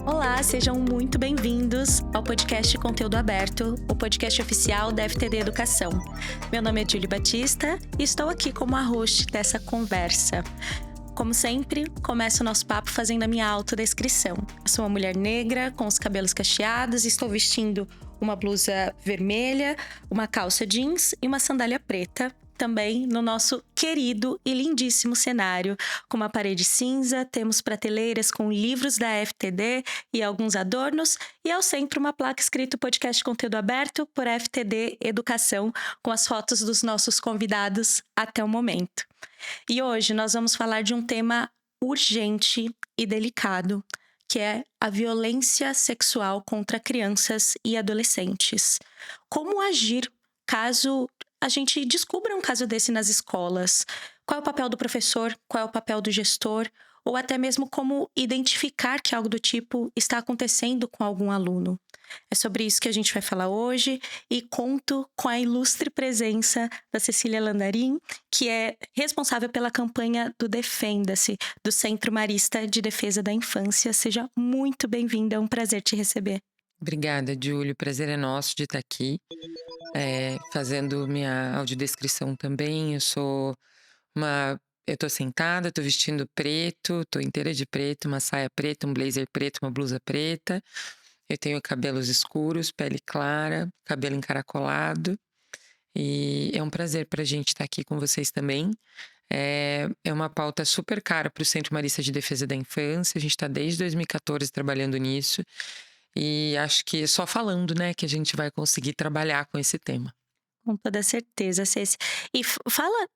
Olá, sejam muito bem-vindos ao podcast Conteúdo Aberto, o podcast oficial da FTD Educação. Meu nome é Júlia Batista e estou aqui como a host dessa conversa. Como sempre, começo o nosso papo fazendo a minha autodescrição. Eu sou uma mulher negra, com os cabelos cacheados, estou vestindo uma blusa vermelha, uma calça jeans e uma sandália preta. Também no nosso querido e lindíssimo cenário, com uma parede cinza, temos prateleiras com livros da FTD e alguns adornos, e ao centro uma placa escrito Podcast Conteúdo Aberto por FTD Educação, com as fotos dos nossos convidados até o momento. E hoje nós vamos falar de um tema urgente e delicado, que é a violência sexual contra crianças e adolescentes. Como agir caso a gente descubra um caso desse nas escolas? Qual é o papel do professor? Qual é o papel do gestor? Ou até mesmo como identificar que algo do tipo está acontecendo com algum aluno? É sobre isso que a gente vai falar hoje e conto com a ilustre presença da Cecília Landarim, que é responsável pela campanha do Defenda-se, do Centro Marista de Defesa da Infância. Seja muito bem-vinda, é um prazer te receber. Obrigada, Júlio. O prazer é nosso de estar aqui, fazendo minha audiodescrição também. Eu tô sentada, tô vestindo preto, tô inteira de preto, uma saia preta, um blazer preto, uma blusa preta. Eu tenho cabelos escuros, pele clara, cabelo encaracolado. E é um prazer pra gente estar aqui com vocês também. É uma pauta super cara para o Centro Marista de Defesa da Infância. A gente está desde 2014 trabalhando nisso. E acho que só falando, né, que a gente vai conseguir trabalhar com esse tema. Com toda certeza, Ceci. E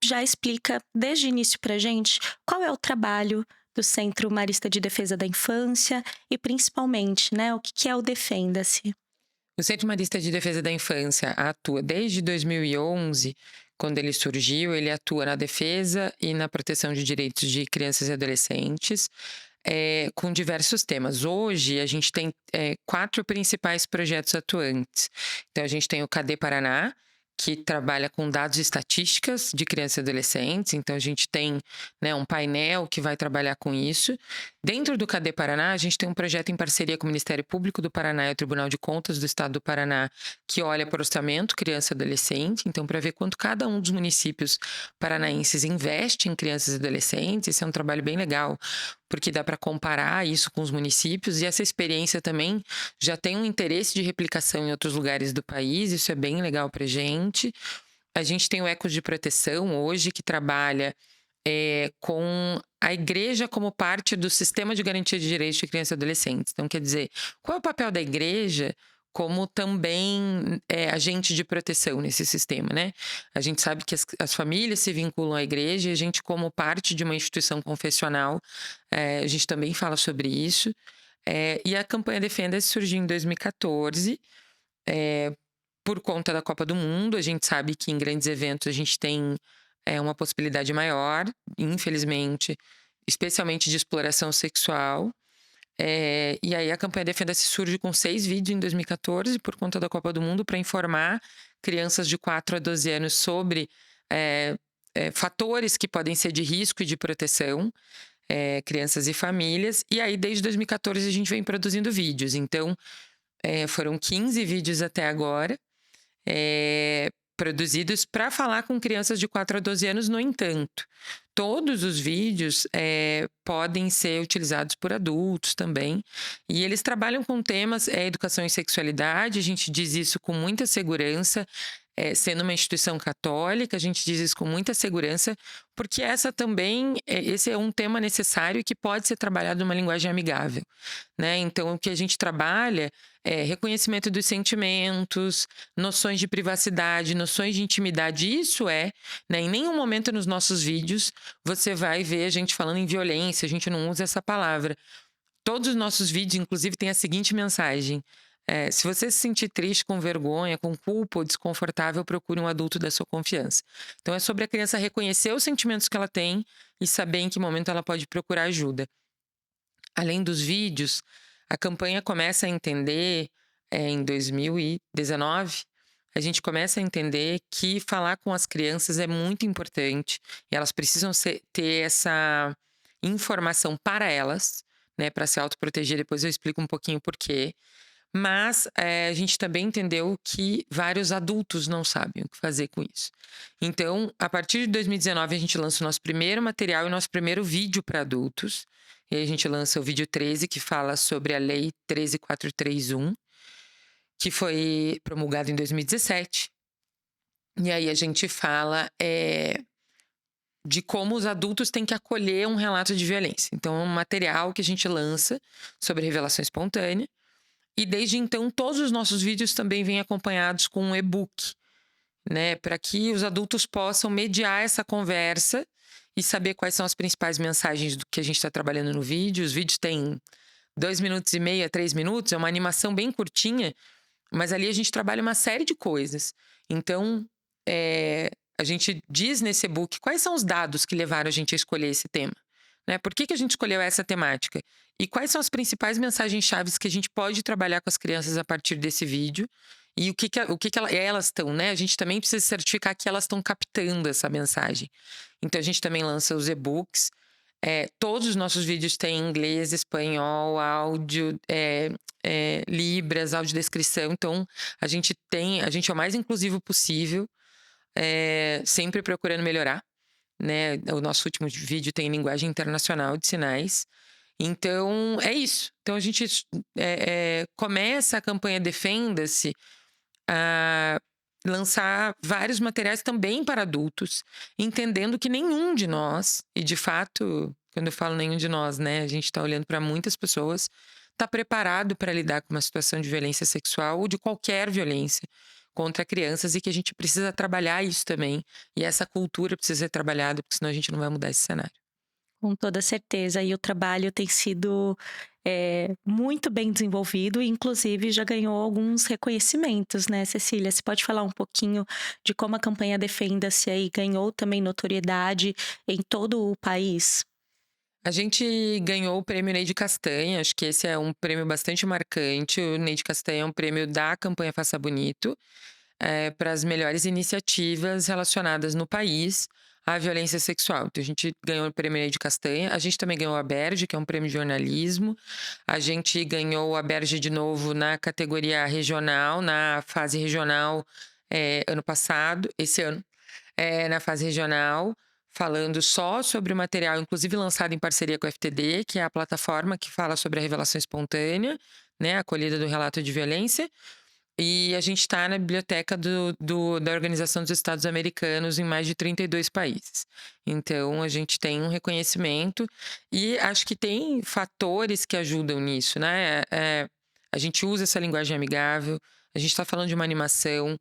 já explica desde o início pra gente qual é o trabalho do Centro Marista de Defesa da Infância e principalmente, né, o que é o Defenda-se. O Centro Marista de Defesa da Infância atua desde 2011, quando ele surgiu. Ele atua na defesa e na proteção de direitos de crianças e adolescentes, com diversos temas. Hoje, a gente tem 4 principais projetos atuantes. Então, a gente tem o CADE Paraná, que trabalha com dados e estatísticas de crianças e adolescentes. Então, a gente tem, né, um painel que vai trabalhar com isso. Dentro do CADE Paraná, a gente tem um projeto em parceria com o Ministério Público do Paraná e o Tribunal de Contas do Estado do Paraná, que olha para o orçamento criança e adolescente. Então, para ver quanto cada um dos municípios paranaenses investe em crianças e adolescentes. Esse é um trabalho bem legal, porque dá para comparar isso com os municípios, e essa experiência também já tem um interesse de replicação em outros lugares do país. Isso é bem legal para a gente. A gente tem o Ecos de Proteção hoje, que trabalha com a igreja como parte do sistema de garantia de direitos de crianças e adolescentes. Então, quer dizer, qual é o papel da igreja como também agente de proteção nesse sistema, né? A gente sabe que as famílias se vinculam à igreja, e a gente, como parte de uma instituição confessional, a gente também fala sobre isso. E a campanha Defenda-se surgiu em 2014, por conta da Copa do Mundo. A gente sabe que em grandes eventos a gente tem uma possibilidade maior, infelizmente, especialmente de exploração sexual. E aí a campanha Defenda-se surge com 6 vídeos em 2014, por conta da Copa do Mundo, para informar crianças de 4 a 12 anos sobre fatores que podem ser de risco e de proteção, crianças e famílias. E aí, desde 2014, a gente vem produzindo vídeos. Então, foram 15 vídeos até agora, produzidos para falar com crianças de 4 a 12 anos. No entanto, todos os vídeos podem ser utilizados por adultos também. E eles trabalham com temas educação e sexualidade. A gente diz isso com muita segurança. Sendo uma instituição católica, a gente diz isso com muita segurança, porque esse é um tema necessário e que pode ser trabalhado numa linguagem amigável, né? Então, o que a gente trabalha é reconhecimento dos sentimentos, noções de privacidade, noções de intimidade. Isso né, em nenhum momento nos nossos vídeos você vai ver a gente falando em violência. A gente não usa essa palavra. Todos os nossos vídeos, inclusive, têm a seguinte mensagem: se você se sentir triste, com vergonha, com culpa ou desconfortável, procure um adulto da sua confiança. Então, é sobre a criança reconhecer os sentimentos que ela tem e saber em que momento ela pode procurar ajuda. Além dos vídeos, a campanha começa a entender, em 2019, a gente começa a entender que falar com as crianças é muito importante e elas precisam ter essa informação para elas, né, para se autoproteger. Depois eu explico um pouquinho por quê. Mas a gente também entendeu que vários adultos não sabem o que fazer com isso. Então, a partir de 2019, a gente lança o nosso primeiro material e o nosso primeiro vídeo para adultos. E aí a gente lança o vídeo 13, que fala sobre a Lei 13.431, que foi promulgada em 2017. E aí a gente fala de como os adultos têm que acolher um relato de violência. Então, é um material que a gente lança sobre revelação espontânea. E desde então, todos os nossos vídeos também vêm acompanhados com um e-book, né? Para que os adultos possam mediar essa conversa e saber quais são as principais mensagens do que a gente está trabalhando no vídeo. Os vídeos têm 2 minutos e meio a 3 minutos, é uma animação bem curtinha, mas ali a gente trabalha uma série de coisas. Então, a gente diz nesse e-book quais são os dados que levaram a gente a escolher esse tema. Né? Por que a gente escolheu essa temática? E quais são as principais mensagens-chave que a gente pode trabalhar com as crianças a partir desse vídeo? E o que elas estão, né? A gente também precisa certificar que elas estão captando essa mensagem. Então, a gente também lança os e-books. Todos os nossos vídeos têm inglês, espanhol, áudio, libras, audiodescrição. Então, a gente é o mais inclusivo possível, sempre procurando melhorar. Né? O nosso último vídeo tem linguagem internacional de sinais. Então, é isso. Então, a gente começa a campanha Defenda-se a lançar vários materiais também para adultos, entendendo que nenhum de nós, e de fato, quando eu falo nenhum de nós, né, a gente está olhando para muitas pessoas, está preparado para lidar com uma situação de violência sexual ou de qualquer violência contra crianças, e que a gente precisa trabalhar isso também. E essa cultura precisa ser trabalhada, porque senão a gente não vai mudar esse cenário. Com toda certeza. E o trabalho tem sido muito bem desenvolvido e, inclusive, já ganhou alguns reconhecimentos, né, Cecília? Você pode falar um pouquinho de como a campanha Defenda-se aí ganhou também notoriedade em todo o país? A gente ganhou o prêmio Ney de Castanha, acho que esse é um prêmio bastante marcante. O Ney de Castanha é um prêmio da campanha Faça Bonito, para as melhores iniciativas relacionadas no país à violência sexual. Então, a gente ganhou o prêmio Ney de Castanha. A gente também ganhou a Aberj, que é um prêmio de jornalismo. A gente ganhou o Aberj de novo na categoria regional, na fase regional, ano passado, esse ano, na fase regional, falando só sobre o material, inclusive lançado em parceria com a FTD, que é a plataforma que fala sobre a revelação espontânea, né, a acolhida do relato de violência. E a gente está na biblioteca da Organização dos Estados Americanos em mais de 32 países. Então, a gente tem um reconhecimento e acho que tem fatores que ajudam nisso, né? A gente usa essa linguagem amigável, a gente está falando de uma animação.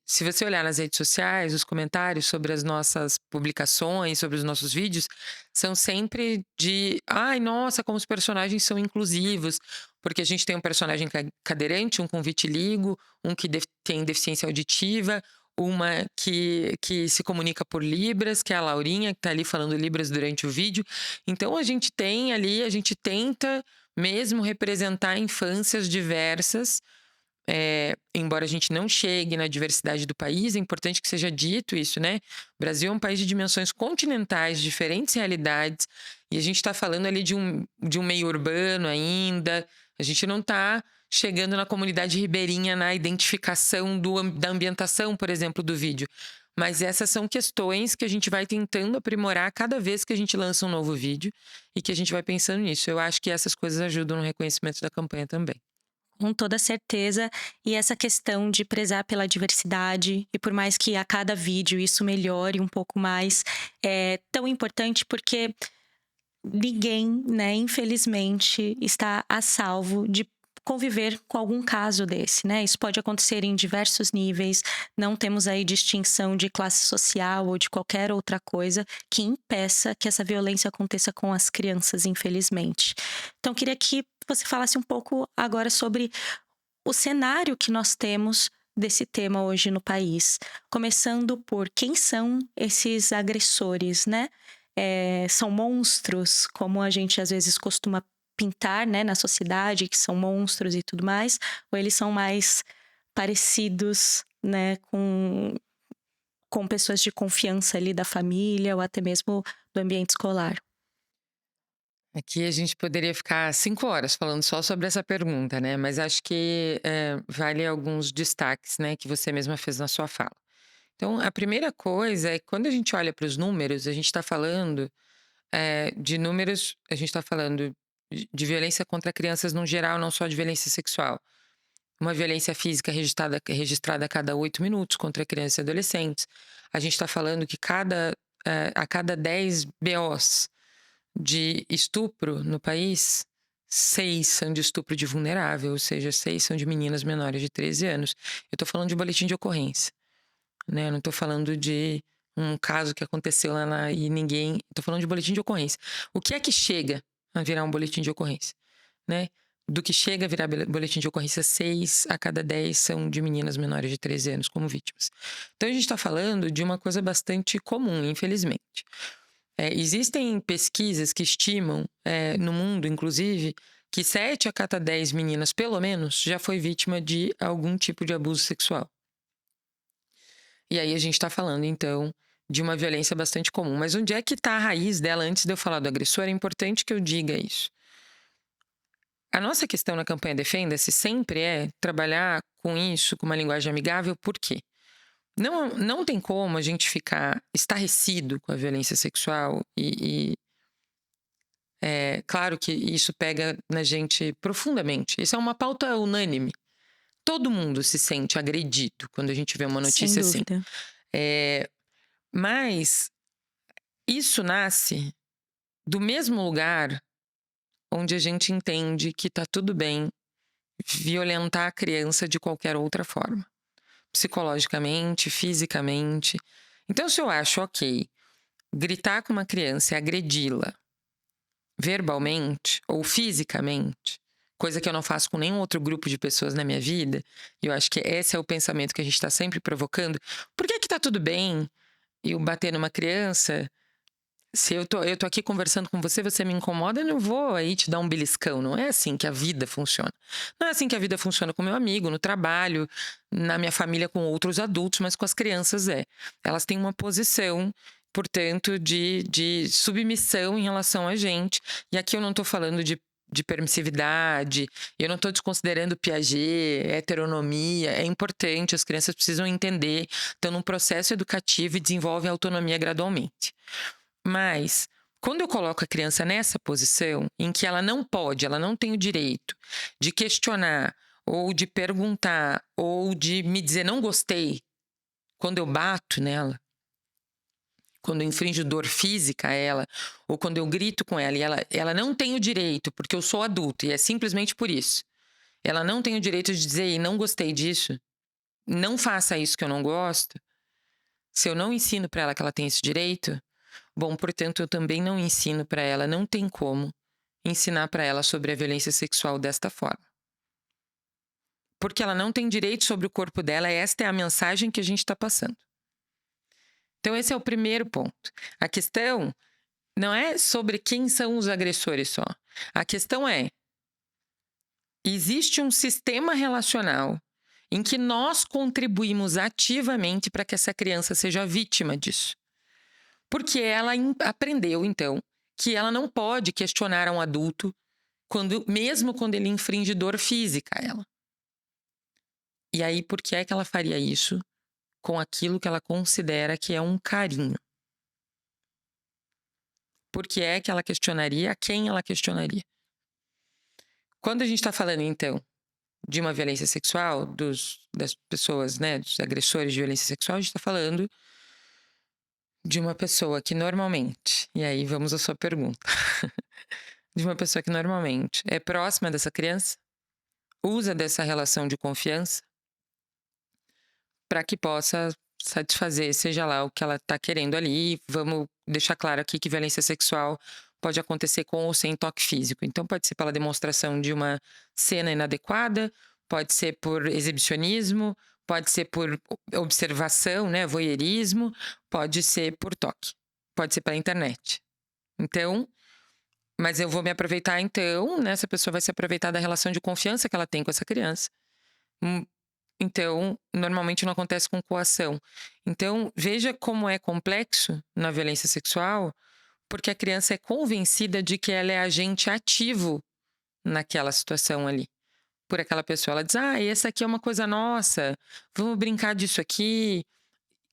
Se você olhar nas redes sociais, os comentários sobre as nossas publicações, sobre os nossos vídeos, são sempre de: ai, nossa, como os personagens são inclusivos. Porque a gente tem um personagem cadeirante, um com vitiligo, um que tem deficiência auditiva, uma que se comunica por Libras, que é a Laurinha, que está ali falando Libras durante o vídeo. Então, a gente tenta mesmo representar infâncias diversas. Embora a gente não chegue na diversidade do país, é importante que seja dito isso, né? O Brasil é um país de dimensões continentais, diferentes realidades, e a gente está falando ali de um meio urbano ainda. A gente não está chegando na comunidade ribeirinha na identificação da ambientação, por exemplo, do vídeo. Mas essas são questões que a gente vai tentando aprimorar cada vez que a gente lança um novo vídeo e que a gente vai pensando nisso. Eu acho que essas coisas ajudam no reconhecimento da campanha também. Com toda certeza. E essa questão de prezar pela diversidade, e por mais que a cada vídeo isso melhore um pouco mais, é tão importante porque ninguém, né, infelizmente, está a salvo de conviver com algum caso desse, né? Isso pode acontecer em diversos níveis, não temos aí distinção de classe social ou de qualquer outra coisa que impeça que essa violência aconteça com as crianças, infelizmente. Então, queria que você falasse um pouco agora sobre o cenário que nós temos desse tema hoje no país, começando por quem são esses agressores, né? São monstros, como a gente às vezes costuma pintar, né, na sociedade, que são monstros e tudo mais, ou eles são mais parecidos, né, com pessoas de confiança ali da família ou até mesmo do ambiente escolar? Aqui a gente poderia ficar 5 horas falando só sobre essa pergunta, né, mas acho que, vale alguns destaques, né, que você mesma fez na sua fala. Então, a primeira coisa é que quando a gente olha para os números, a gente está falando, de números, a gente está falando de violência contra crianças no geral, não só de violência sexual. Uma violência física registrada a cada 8 minutos contra crianças e adolescentes. A gente está falando que a cada 10 BOs de estupro no país, 6 são de estupro de vulnerável, ou seja, 6 são de meninas menores de 13 anos. Eu estou falando de boletim de ocorrência, né? Eu não estou falando de um caso que aconteceu e ninguém. Estou falando de boletim de ocorrência. O que é que chega a virar um boletim de ocorrência, né? Do que chega a virar boletim de ocorrência, 6 a cada 10 são de meninas menores de 13 anos como vítimas. Então a gente está falando de uma coisa bastante comum, infelizmente. Existem pesquisas que estimam, no mundo inclusive, que 7 a cada 10 meninas, pelo menos, já foi vítima de algum tipo de abuso sexual. E aí a gente está falando, então, de uma violência bastante comum. Mas onde é que está a raiz dela? Antes de eu falar do agressor, é importante que eu diga isso. A nossa questão na campanha Defenda-se sempre é trabalhar com isso, com uma linguagem amigável. Por quê? Não tem como a gente ficar estarrecido com a violência sexual claro que isso pega na gente profundamente. Isso é uma pauta unânime. Todo mundo se sente agredido quando a gente vê uma notícia assim. Sem dúvida. Mas isso nasce do mesmo lugar onde a gente entende que tá tudo bem violentar a criança de qualquer outra forma. Psicologicamente, fisicamente. Então, se eu acho ok gritar com uma criança e agredi-la verbalmente ou fisicamente, coisa que eu não faço com nenhum outro grupo de pessoas na minha vida, e eu acho que esse é o pensamento que a gente está sempre provocando. Por que tá tudo bem eu bater numa criança? Se eu tô aqui conversando com você, você me incomoda, eu não vou aí te dar um beliscão. Não é assim que a vida funciona. Não é assim que a vida funciona com meu amigo, no trabalho, na minha família com outros adultos, mas com as crianças Elas têm uma posição, portanto, de submissão em relação a gente. E aqui eu não tô falando de permissividade, eu não estou desconsiderando Piaget, heteronomia. É importante, as crianças precisam entender, estão num processo educativo e desenvolvem autonomia gradualmente. Mas, quando eu coloco a criança nessa posição, em que ela não tem o direito de questionar, ou de perguntar, ou de me dizer não gostei, quando eu bato nela, quando eu infrinjo dor física a ela, ou quando eu grito com ela, e ela não tem o direito, porque eu sou adulto, e é simplesmente por isso. Ela não tem o direito de dizer, não gostei disso, não faça isso que eu não gosto. Se eu não ensino para ela que ela tem esse direito, bom, portanto, eu também não ensino para ela, não tem como ensinar para ela sobre a violência sexual desta forma. Porque ela não tem direito sobre o corpo dela, esta é a mensagem que a gente está passando. Então, esse é o primeiro ponto. A questão não é sobre quem são os agressores só. A questão é, existe um sistema relacional em que nós contribuímos ativamente para que essa criança seja vítima disso. Porque ela aprendeu, então, que ela não pode questionar um adulto mesmo quando ele infringe dor física a ela. E aí, por que é que ela faria isso com aquilo que ela considera que é um carinho? Por que é que ela questionaria? A quem ela questionaria? Quando a gente está falando, então, de uma violência sexual, das pessoas, né, dos agressores de violência sexual, a gente está falando de uma pessoa que normalmente, e aí vamos à sua pergunta, de uma pessoa que normalmente é próxima dessa criança, usa dessa relação de confiança para que possa satisfazer, seja lá o que ela está querendo ali. Vamos deixar claro aqui que violência sexual pode acontecer com ou sem toque físico. Então, pode ser pela demonstração de uma cena inadequada, pode ser por exibicionismo, pode ser por observação, né, voyeurismo, pode ser por toque, pode ser pela internet. Então, mas eu vou me aproveitar então, né, essa pessoa vai se aproveitar da relação de confiança que ela tem com essa criança, Então, normalmente não acontece com coação. Então, veja como é complexo na violência sexual, porque a criança é convencida de que ela é agente ativo naquela situação ali. Por aquela pessoa. Ela diz: ah, essa aqui é uma coisa nossa, vamos brincar disso aqui.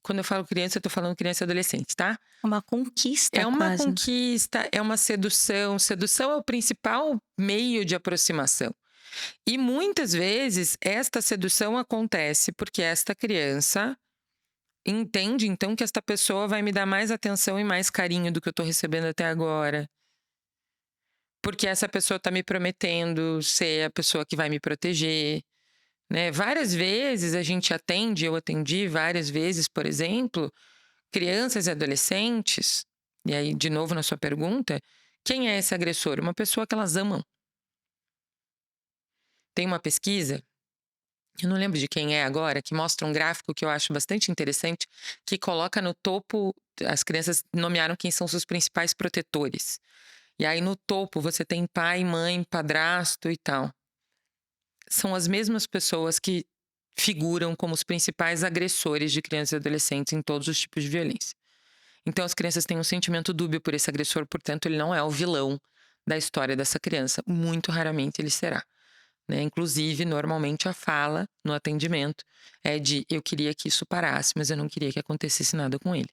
Quando eu falo criança, eu tô falando criança e adolescente, tá? Uma conquista, É uma quase. conquista, é uma sedução. Sedução é o principal meio de aproximação. E muitas vezes esta sedução acontece porque esta criança entende então que esta pessoa vai me dar mais atenção e mais carinho do que eu tô recebendo até agora. Porque essa pessoa tá me prometendo ser a pessoa que vai me proteger, né? Várias vezes a gente atende, eu atendi várias vezes, por exemplo, crianças e adolescentes, e aí, de novo, na sua pergunta, quem é esse agressor? Uma pessoa que elas amam. Tem uma pesquisa, eu não lembro de quem é agora, que mostra um gráfico que eu acho bastante interessante, que coloca no topo, as crianças nomearam quem são seus principais protetores. E aí, no topo, você tem pai, mãe, padrasto e tal. São as mesmas pessoas que figuram como os principais agressores de crianças e adolescentes em todos os tipos de violência. Então, as crianças têm um sentimento dúbio por esse agressor, portanto, ele não é o vilão da história dessa criança. Muito raramente ele será, né? Inclusive, normalmente a fala no atendimento é de: eu queria que isso parasse, mas eu não queria que acontecesse nada com ele.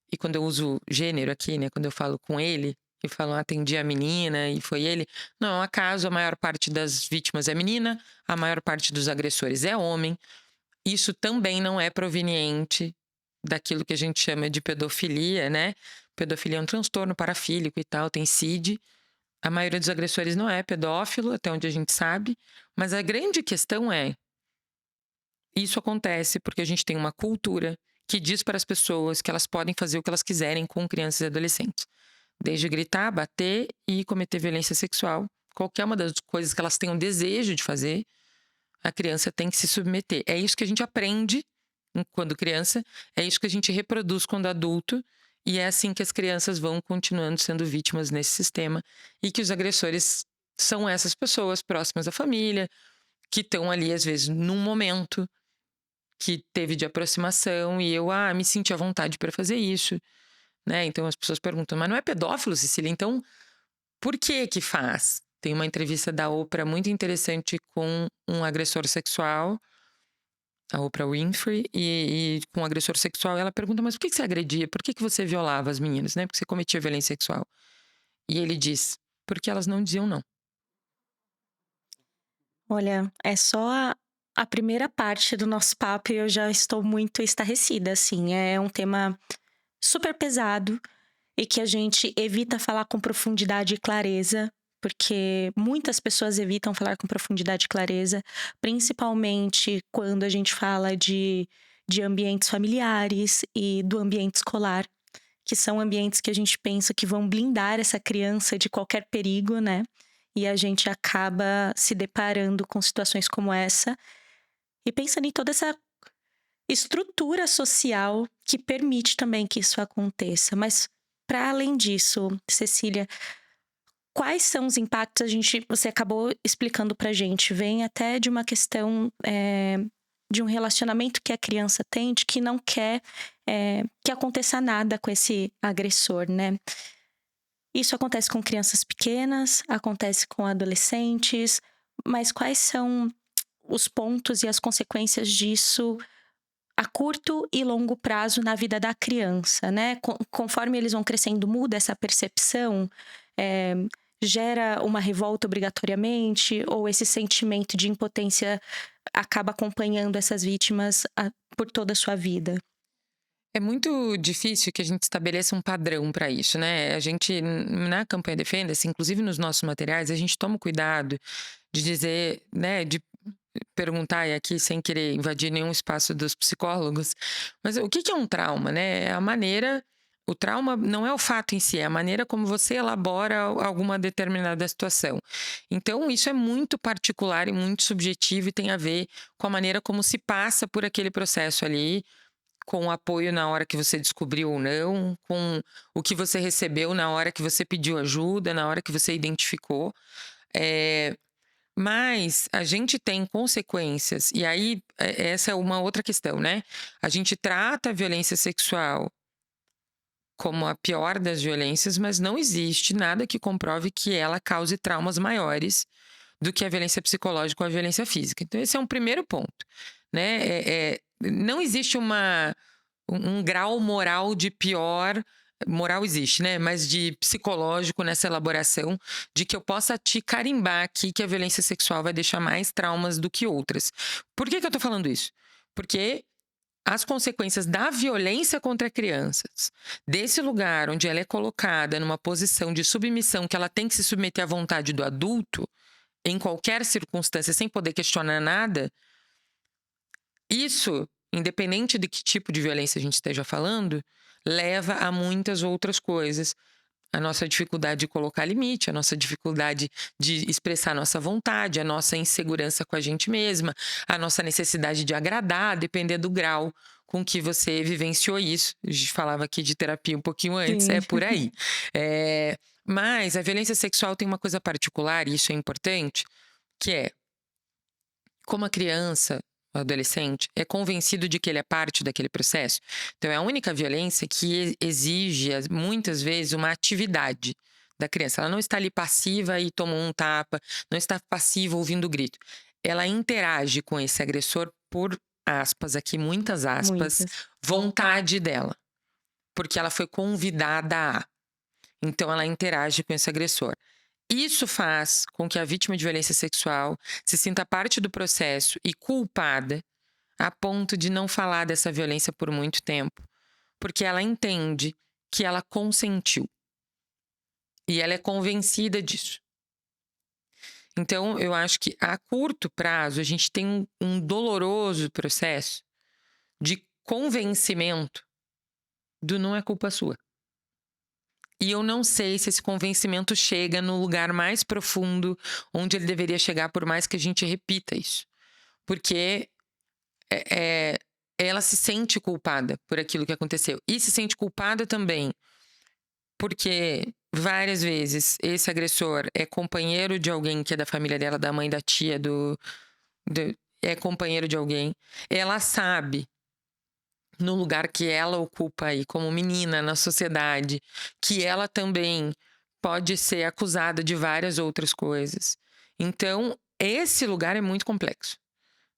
E quando eu uso gênero aqui, né? Quando eu falo com ele, e falam: atendi a menina e foi ele. Não é um acaso, a maior parte das vítimas é menina, a maior parte dos agressores é homem. Isso também não é proveniente daquilo que a gente chama de pedofilia, né? Pedofilia é um transtorno parafílico e tal, tem CID. A maioria dos agressores não é pedófilo, até onde a gente sabe. Mas a grande questão é: isso acontece porque a gente tem uma cultura que diz para as pessoas que elas podem fazer o que elas quiserem com crianças e adolescentes. Desde gritar, bater e cometer violência sexual. Qualquer uma das coisas que elas tenham desejo de fazer, a criança tem que se submeter. É isso que a gente aprende quando criança, é isso que a gente reproduz quando adulto, e é assim que as crianças vão continuando sendo vítimas nesse sistema, e que os agressores são essas pessoas próximas da família, que estão ali, às vezes, num momento que teve de aproximação, e eu me senti à vontade para fazer isso. Né? Então as pessoas perguntam: mas não é pedófilo, Cecília? Então, por que que faz? Tem uma entrevista da Oprah muito interessante com um agressor sexual, a Oprah Winfrey, e com um agressor sexual, ela pergunta: mas por que você agredia? Por que você violava as meninas? Né? Porque você cometia violência sexual. E ele diz: porque elas não diziam não. Olha, é só a primeira parte do nosso papo e eu já estou muito estarrecida, assim. É um tema super pesado e que a gente evita falar com profundidade e clareza, porque muitas pessoas evitam falar com profundidade e clareza, principalmente quando a gente fala de ambientes familiares e do ambiente escolar, que são ambientes que a gente pensa que vão blindar essa criança de qualquer perigo, né? E a gente acaba se deparando com situações como essa e pensando em toda essa estrutura social que permite também que isso aconteça. Mas, para além disso, Cecília, quais são os impactos? Você acabou explicando pra gente, vem até de uma questão de um relacionamento que a criança tem, de que não quer que aconteça nada com esse agressor, né? Isso acontece com crianças pequenas, acontece com adolescentes, mas quais são os pontos e as consequências disso a curto e longo prazo na vida da criança, né? Conforme eles vão crescendo, muda essa percepção, gera uma revolta obrigatoriamente, ou esse sentimento de impotência acaba acompanhando essas vítimas por toda a sua vida? É muito difícil que a gente estabeleça um padrão para isso, né? A gente, na campanha Defenda-se, inclusive nos nossos materiais, a gente toma cuidado de dizer, né, de perguntar, e aqui sem querer invadir nenhum espaço dos psicólogos, mas o que é um trauma, né? É a maneira, o trauma não é o fato em si, é a maneira como você elabora alguma determinada situação. Então, isso é muito particular e muito subjetivo e tem a ver com a maneira como se passa por aquele processo ali, com o apoio na hora que você descobriu ou não, com o que você recebeu na hora que você pediu ajuda, na hora que você identificou. Mas a gente tem consequências, e aí essa é uma outra questão, né? A gente trata a violência sexual como a pior das violências, mas não existe nada que comprove que ela cause traumas maiores do que a violência psicológica ou a violência física. Então, esse é um primeiro ponto, né? Não existe um grau moral de pior. Moral existe, né? Mas de psicológico nessa elaboração, de que eu possa te carimbar aqui que a violência sexual vai deixar mais traumas do que outras. Por que eu tô falando isso? Porque as consequências da violência contra crianças, desse lugar onde ela é colocada numa posição de submissão, que ela tem que se submeter à vontade do adulto, em qualquer circunstância, sem poder questionar nada, isso, independente de que tipo de violência a gente esteja falando, leva a muitas outras coisas. A nossa dificuldade de colocar limite, a nossa dificuldade de expressar a nossa vontade, a nossa insegurança com a gente mesma, a nossa necessidade de agradar, depender do grau com que você vivenciou isso. A gente falava aqui de terapia um pouquinho antes, Sim. é por aí. Mas a violência sexual tem uma coisa particular, e isso é importante, que é como a criança, o adolescente, é convencido de que ele é parte daquele processo. Então, é a única violência que exige, muitas vezes, uma atividade da criança. Ela não está ali passiva e tomou um tapa, não está passiva ouvindo o grito. Ela interage com esse agressor por aspas, aqui muitas aspas, vontade dela. Porque ela foi convidada a. Então, ela interage com esse agressor. Isso faz com que a vítima de violência sexual se sinta parte do processo e culpada a ponto de não falar dessa violência por muito tempo, porque ela entende que ela consentiu e ela é convencida disso. Então, eu acho que a curto prazo a gente tem um doloroso processo de convencimento do não é culpa sua. E eu não sei se esse convencimento chega no lugar mais profundo onde ele deveria chegar, por mais que a gente repita isso. Porque ela se sente culpada por aquilo que aconteceu. E se sente culpada também porque várias vezes esse agressor é companheiro de alguém que é da família dela, da mãe, da tia, é companheiro de alguém. Ela sabe, no lugar que ela ocupa aí como menina na sociedade, que ela também pode ser acusada de várias outras coisas. Então, esse lugar é muito complexo,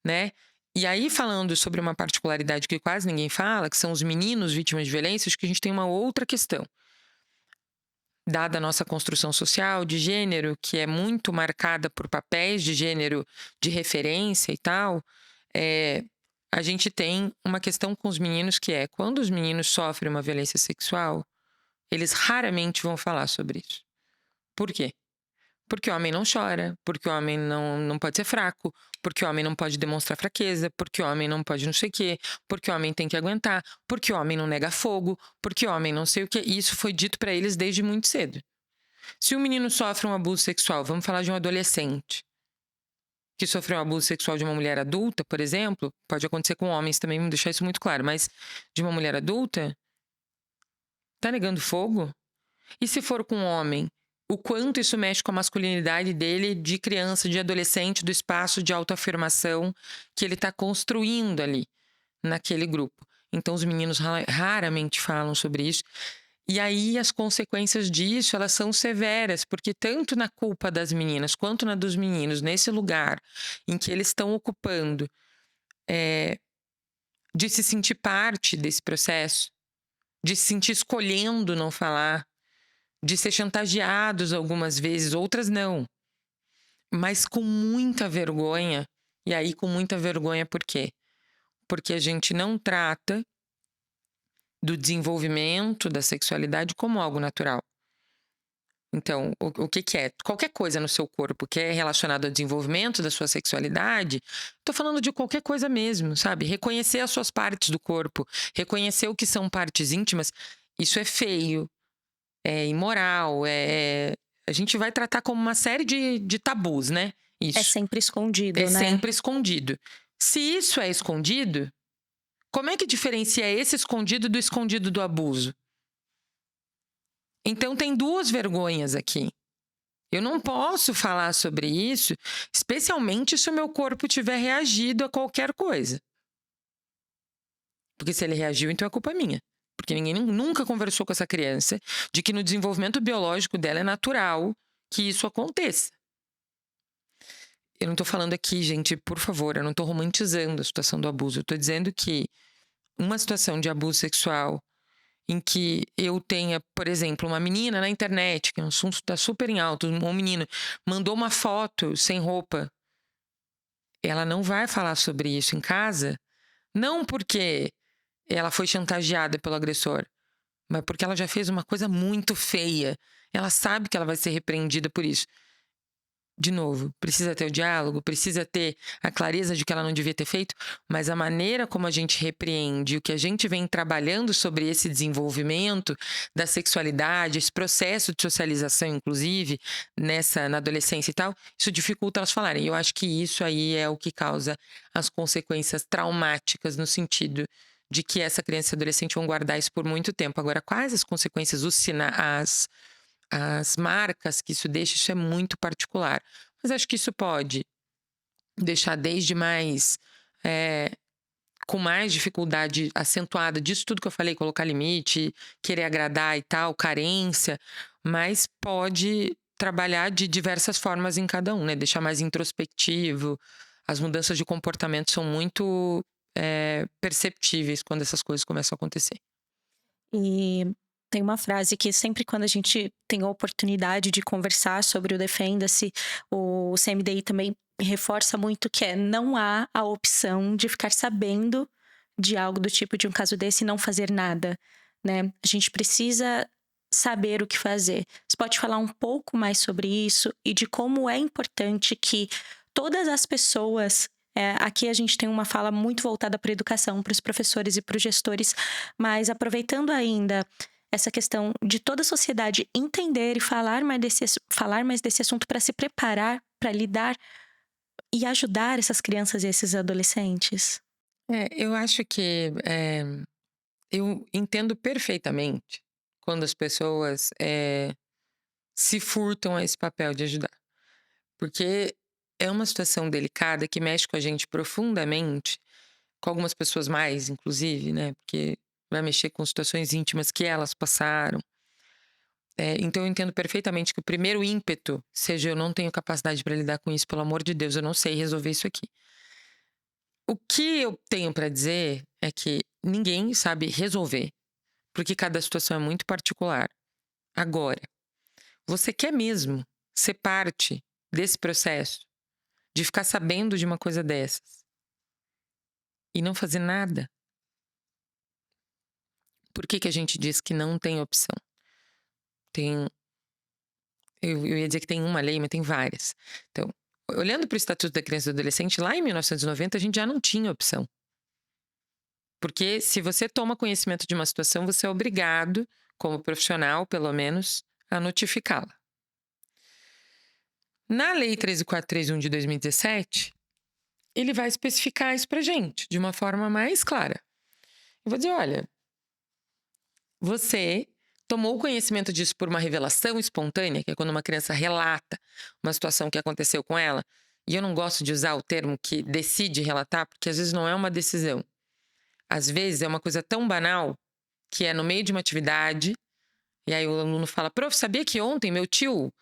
né? E aí, falando sobre uma particularidade que quase ninguém fala, que são os meninos vítimas de violência, acho que a gente tem uma outra questão. Dada a nossa construção social de gênero, que é muito marcada por papéis de gênero de referência e tal, a gente tem uma questão com os meninos que é, quando os meninos sofrem uma violência sexual, eles raramente vão falar sobre isso. Por quê? Porque o homem não chora, porque o homem não pode ser fraco, porque o homem não pode demonstrar fraqueza, porque o homem não pode não sei o quê, porque o homem tem que aguentar, porque o homem não nega fogo, porque o homem não sei o quê. E isso foi dito para eles desde muito cedo. Se um menino sofre um abuso sexual, vamos falar de um adolescente que sofreu um abuso sexual de uma mulher adulta, por exemplo, pode acontecer com homens também, vamos deixar isso muito claro, mas de uma mulher adulta, tá negando fogo? E se for com um homem, o quanto isso mexe com a masculinidade dele de criança, de adolescente, do espaço de autoafirmação que ele está construindo ali naquele grupo. Então, os meninos raramente falam sobre isso. E aí, as consequências disso, elas são severas, porque tanto na culpa das meninas quanto na dos meninos, nesse lugar em que eles estão ocupando, de se sentir parte desse processo, de se sentir escolhendo não falar, de ser chantageados algumas vezes, outras não. Mas com muita vergonha. E aí, com muita vergonha, por quê? Porque a gente não trata do desenvolvimento da sexualidade como algo natural. Então, o que é? Qualquer coisa no seu corpo que é relacionado ao desenvolvimento da sua sexualidade, tô falando de qualquer coisa mesmo, sabe? Reconhecer as suas partes do corpo, reconhecer o que são partes íntimas, isso é feio, é imoral, a gente vai tratar como uma série de tabus, né? Isso. É sempre escondido, né? É sempre escondido. Se isso é escondido, como é que diferencia esse escondido do escondido do abuso? Então, tem duas vergonhas aqui. Eu não posso falar sobre isso, especialmente se o meu corpo tiver reagido a qualquer coisa. Porque se ele reagiu, então é culpa minha. Porque ninguém nunca conversou com essa criança de que no desenvolvimento biológico dela é natural que isso aconteça. Eu não tô falando aqui, gente, por favor, eu não tô romantizando a situação do abuso. Eu tô dizendo que uma situação de abuso sexual em que eu tenha, por exemplo, uma menina na internet, que é um assunto tá super em alta, um menino mandou uma foto sem roupa, ela não vai falar sobre isso em casa, não porque ela foi chantageada pelo agressor, mas porque ela já fez uma coisa muito feia. Ela sabe que ela vai ser repreendida por isso. De novo, precisa ter o diálogo, precisa ter a clareza de que ela não devia ter feito, mas a maneira como a gente repreende, o que a gente vem trabalhando sobre esse desenvolvimento da sexualidade, esse processo de socialização, inclusive, na adolescência e tal, isso dificulta elas falarem. E eu acho que isso aí é o que causa as consequências traumáticas, no sentido de que essa criança e adolescente vão guardar isso por muito tempo. Agora, quais as consequências, as marcas que isso deixa, isso é muito particular. Mas acho que isso pode deixar desde mais, com mais dificuldade acentuada disso tudo que eu falei, colocar limite, querer agradar e tal, carência, mas pode trabalhar de diversas formas em cada um, né? Deixar mais introspectivo. As mudanças de comportamento são muito perceptíveis quando essas coisas começam a acontecer. E tem uma frase que sempre quando a gente tem a oportunidade de conversar sobre o Defenda-se, o CMDI também reforça muito, que é: não há a opção de ficar sabendo de algo do tipo, de um caso desse, e não fazer nada, né? A gente precisa saber o que fazer. Você pode falar um pouco mais sobre isso e de como é importante que todas as pessoas... aqui a gente tem uma fala muito voltada para a educação, para os professores e para os gestores, mas aproveitando ainda essa questão de toda a sociedade entender e falar mais desse assunto, para se preparar, para lidar e ajudar essas crianças e esses adolescentes. Eu acho que eu entendo perfeitamente quando as pessoas se furtam a esse papel de ajudar. Porque é uma situação delicada que mexe com a gente profundamente, com algumas pessoas mais, inclusive, né? Porque vai mexer com situações íntimas que elas passaram. Então eu entendo perfeitamente que o primeiro ímpeto seja: eu não tenho capacidade para lidar com isso, pelo amor de Deus, eu não sei resolver isso aqui. O que eu tenho para dizer é que ninguém sabe resolver, porque cada situação é muito particular. Agora, você quer mesmo ser parte desse processo, de ficar sabendo de uma coisa dessas e não fazer nada? Por que a gente diz que não tem opção? Eu ia dizer que tem uma lei, mas tem várias. Então, olhando para o Estatuto da Criança e do Adolescente, lá em 1990 a gente já não tinha opção. Porque se você toma conhecimento de uma situação, você é obrigado, como profissional, pelo menos, a notificá-la. Na Lei 13.431 de 2017, ele vai especificar isso pra gente de uma forma mais clara. Eu vou dizer: olha, você tomou conhecimento disso por uma revelação espontânea, que é quando uma criança relata uma situação que aconteceu com ela, e eu não gosto de usar o termo que decide relatar, porque às vezes não é uma decisão. Às vezes é uma coisa tão banal que é no meio de uma atividade, e aí o aluno fala: prof, sabia que ontem meu tio...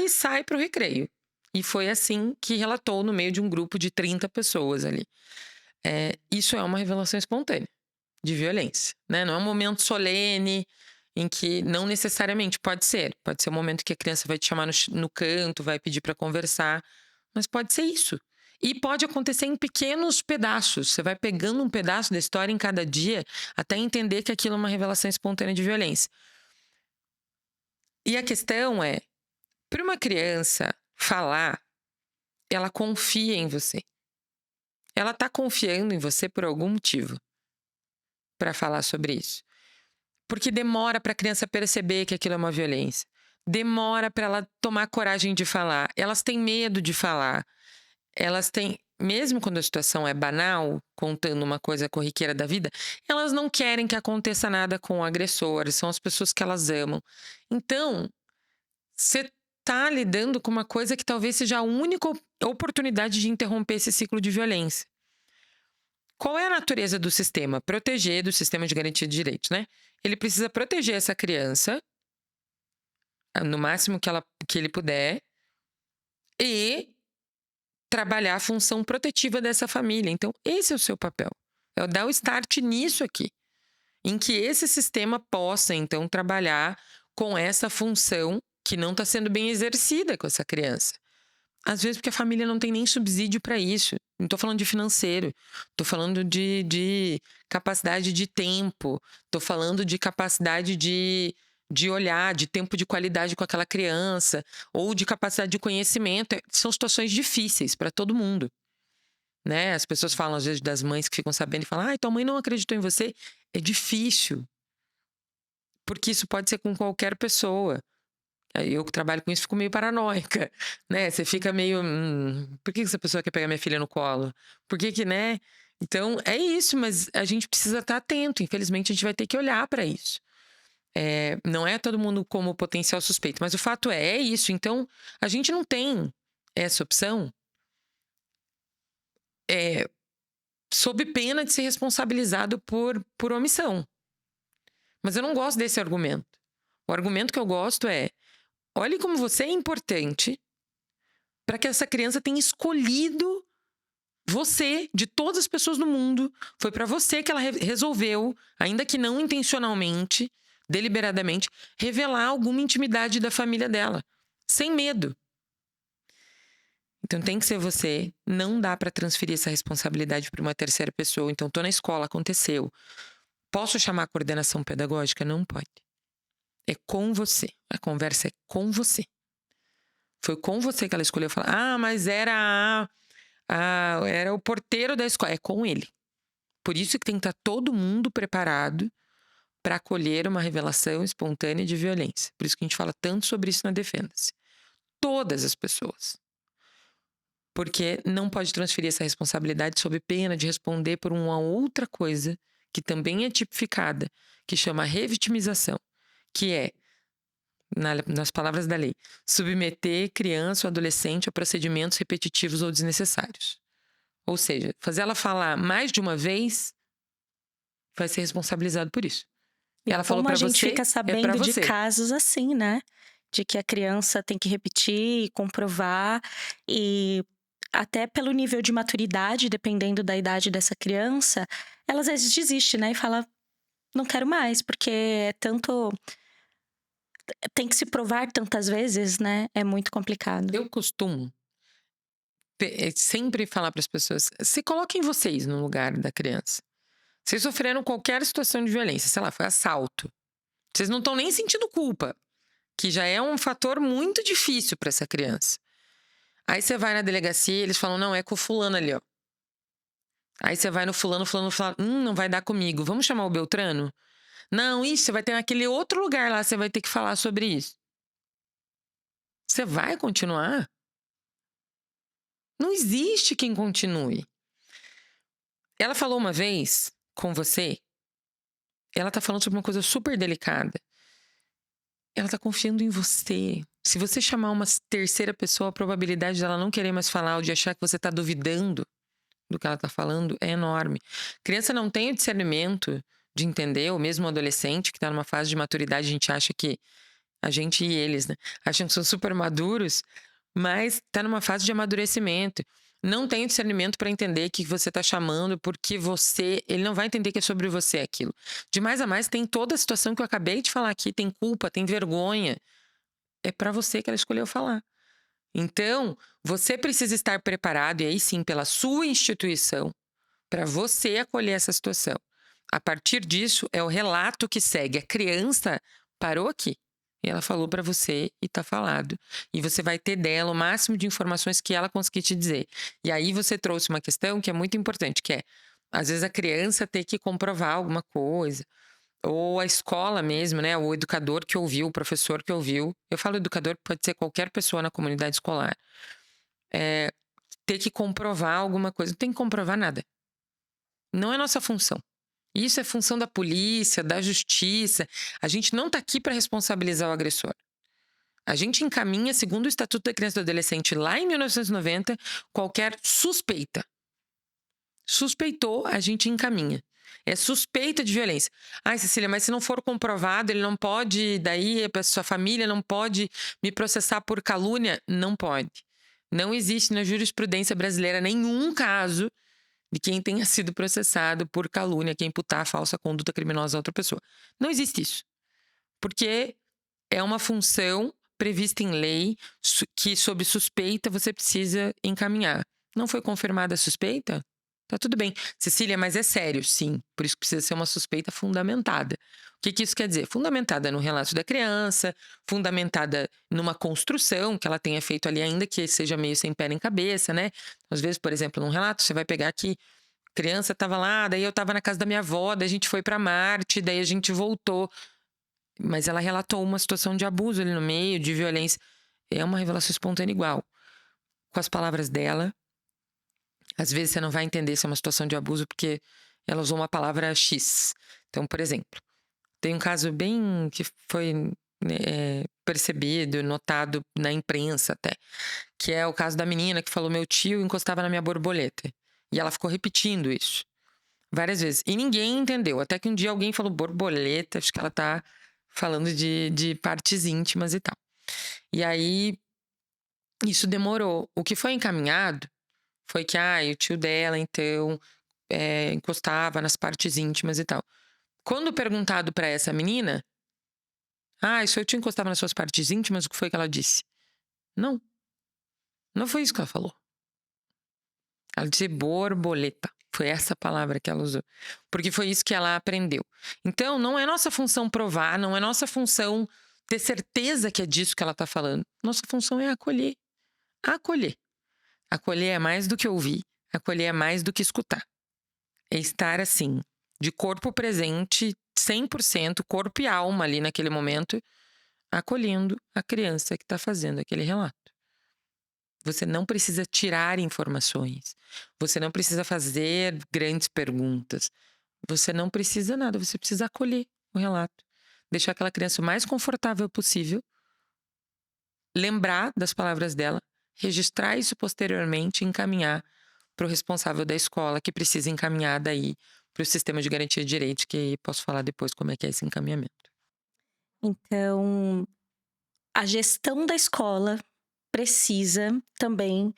e sai para o recreio. E foi assim que relatou no meio de um grupo de 30 pessoas ali. Isso é uma revelação espontânea de violência, né? Não é um momento solene em que não necessariamente pode ser um momento que a criança vai te chamar no canto, vai pedir para conversar, mas pode ser isso. E pode acontecer em pequenos pedaços. Você vai pegando um pedaço da história em cada dia até entender que aquilo é uma revelação espontânea de violência. E a questão é, para uma criança falar, ela confia em você. Ela está confiando em você por algum motivo para falar sobre isso. Porque demora para a criança perceber que aquilo é uma violência. Demora para ela tomar coragem de falar. Elas têm medo de falar. Elas têm, mesmo quando a situação é banal, contando uma coisa corriqueira da vida, elas não querem que aconteça nada com o agressor, são as pessoas que elas amam. Então, você tá lidando com uma coisa que talvez seja a única oportunidade de interromper esse ciclo de violência. Qual é a natureza do sistema? Proteger, do sistema de garantia de direitos, né? Ele precisa proteger essa criança no máximo que ele puder e trabalhar a função protetiva dessa família. Então, esse é o seu papel. É dar o start nisso aqui, em que esse sistema possa, então, trabalhar com essa função que não está sendo bem exercida com essa criança. Às vezes porque a família não tem nem subsídio para isso. Não estou falando de financeiro, estou falando de capacidade de tempo, estou falando de capacidade de olhar, de tempo de qualidade com aquela criança, ou de capacidade de conhecimento. São situações difíceis para todo mundo, né? As pessoas falam às vezes das mães que ficam sabendo e falam: "Ai, tua mãe não acreditou em você". É difícil, porque isso pode ser com qualquer pessoa. Eu que trabalho com isso fico meio paranoica, né? Você fica meio, por que essa pessoa quer pegar minha filha no colo? Por que, né? Então, é isso, mas a gente precisa estar atento. Infelizmente, a gente vai ter que olhar para isso. Não é todo mundo como potencial suspeito, mas o fato é isso. Então, a gente não tem essa opção sob pena de ser responsabilizado por omissão. Mas eu não gosto desse argumento. O argumento que eu gosto é: olhe como você é importante para que essa criança tenha escolhido você, de todas as pessoas no mundo. Foi para você que ela resolveu, ainda que não intencionalmente, deliberadamente, revelar alguma intimidade da família dela, sem medo. Então tem que ser você, não dá para transferir essa responsabilidade para uma terceira pessoa. Então tô na escola, aconteceu. Posso chamar a coordenação pedagógica? Não pode. É com você. A conversa é com você. Foi com você que ela escolheu falar: mas era o porteiro da escola. É com ele. Por isso que tem que estar todo mundo preparado para acolher uma revelação espontânea de violência. Por isso que a gente fala tanto sobre isso na Defenda-se. Todas as pessoas. Porque não pode transferir essa responsabilidade sob pena de responder por uma outra coisa que também é tipificada, que chama revitimização, que é, nas palavras da lei, submeter criança ou adolescente a procedimentos repetitivos ou desnecessários. Ou seja, fazer ela falar mais de uma vez vai ser responsabilizado por isso. E ela falou para você, a gente fica sabendo de casos assim, né? De que a criança tem que repetir e comprovar, e até pelo nível de maturidade, dependendo da idade dessa criança, ela às vezes desiste, né? E fala: não quero mais, porque é tanto... Tem que se provar tantas vezes, né? É muito complicado. Eu costumo sempre falar para as pessoas: se coloquem vocês no lugar da criança. Vocês sofreram qualquer situação de violência, sei lá, foi assalto. Vocês não estão nem sentindo culpa, que já é um fator muito difícil para essa criança. Aí você vai na delegacia e eles falam: não, é com o fulano ali, ó. Aí você vai no fulano fala: não vai dar comigo, vamos chamar o Beltrano? Não, isso, você vai ter naquele outro lugar lá, você vai ter que falar sobre isso. Você vai continuar? Não existe quem continue. Ela falou uma vez com você, ela tá falando sobre uma coisa super delicada. Ela tá confiando em você. Se você chamar uma terceira pessoa, a probabilidade dela não querer mais falar ou de achar que você tá duvidando do que ela tá falando é enorme. Criança não tem o discernimento de entender, ou mesmo um adolescente que tá numa fase de maturidade, a gente acha que... A gente e eles, né? Acham que são super maduros, mas tá numa fase de amadurecimento. Não tem o discernimento para entender que você tá chamando porque você... Ele não vai entender que é sobre você aquilo. De mais a mais, tem toda a situação que eu acabei de falar aqui. Tem culpa, tem vergonha. É para você que ela escolheu falar. Então, você precisa estar preparado, e aí sim, pela sua instituição, para você acolher essa situação. A partir disso, é o relato que segue. A criança parou aqui. E ela falou para você e tá falado. E você vai ter dela o máximo de informações que ela conseguir te dizer. E aí você trouxe uma questão que é muito importante, que é, às vezes, a criança ter que comprovar alguma coisa. Ou a escola mesmo, né? O educador que ouviu, o professor que ouviu. Eu falo educador, pode ser qualquer pessoa na comunidade escolar. Ter que comprovar alguma coisa. Não tem que comprovar nada. Não é nossa função. Isso é função da polícia, da justiça. A gente não tá aqui para responsabilizar o agressor. A gente encaminha, segundo o Estatuto da Criança e do Adolescente, lá em 1990, qualquer suspeita. Suspeitou, a gente encaminha. É suspeita de violência. Ai, Cecília, mas se não for comprovado, ele não pode, daí a sua família não pode me processar por calúnia? Não pode. Não existe na jurisprudência brasileira nenhum caso de quem tenha sido processado por calúnia, que imputar falsa conduta criminosa a outra pessoa. Não existe isso. Porque é uma função prevista em lei que, sob suspeita, você precisa encaminhar. Não foi confirmada a suspeita? Tá tudo bem. Cecília, mas é sério, sim. Por isso precisa ser uma suspeita fundamentada. O que isso quer dizer? Fundamentada no relato da criança, fundamentada numa construção que ela tenha feito ali, ainda que seja meio sem pé nem cabeça, né? Às vezes, por exemplo, num relato, você vai pegar que a criança estava lá, daí eu estava na casa da minha avó, daí a gente foi para Marte, daí a gente voltou. Mas ela relatou uma situação de abuso ali no meio, de violência. É uma revelação espontânea igual. Com as palavras dela. Às vezes você não vai entender se é uma situação de abuso porque ela usou uma palavra X. Então, por exemplo, tem um caso bem que foi percebido, notado na imprensa até, que é o caso da menina que falou: meu tio encostava na minha borboleta. E ela ficou repetindo isso várias vezes. E ninguém entendeu. Até que um dia alguém falou borboleta, acho que ela tá falando de partes íntimas e tal. E aí, isso demorou. O que foi encaminhado foi que o tio dela, então, encostava nas partes íntimas e tal. Quando perguntado pra essa menina, o seu tio encostava nas suas partes íntimas, o que foi que ela disse? Não. Não foi isso que ela falou. Ela disse borboleta. Foi essa palavra que ela usou. Porque foi isso que ela aprendeu. Então, não é nossa função provar, não é nossa função ter certeza que é disso que ela tá falando. Nossa função é acolher. Acolher. Acolher é mais do que ouvir. Acolher é mais do que escutar. É estar, assim, de corpo presente, 100%, corpo e alma ali naquele momento, acolhendo a criança que está fazendo aquele relato. Você não precisa tirar informações. Você não precisa fazer grandes perguntas. Você não precisa nada. Você precisa acolher o relato. Deixar aquela criança o mais confortável possível. Lembrar das palavras dela. Registrar isso posteriormente e encaminhar para o responsável da escola, que precisa encaminhar daí para o sistema de garantia de direitos, que posso falar depois como é que é esse encaminhamento. Então, a gestão da escola precisa também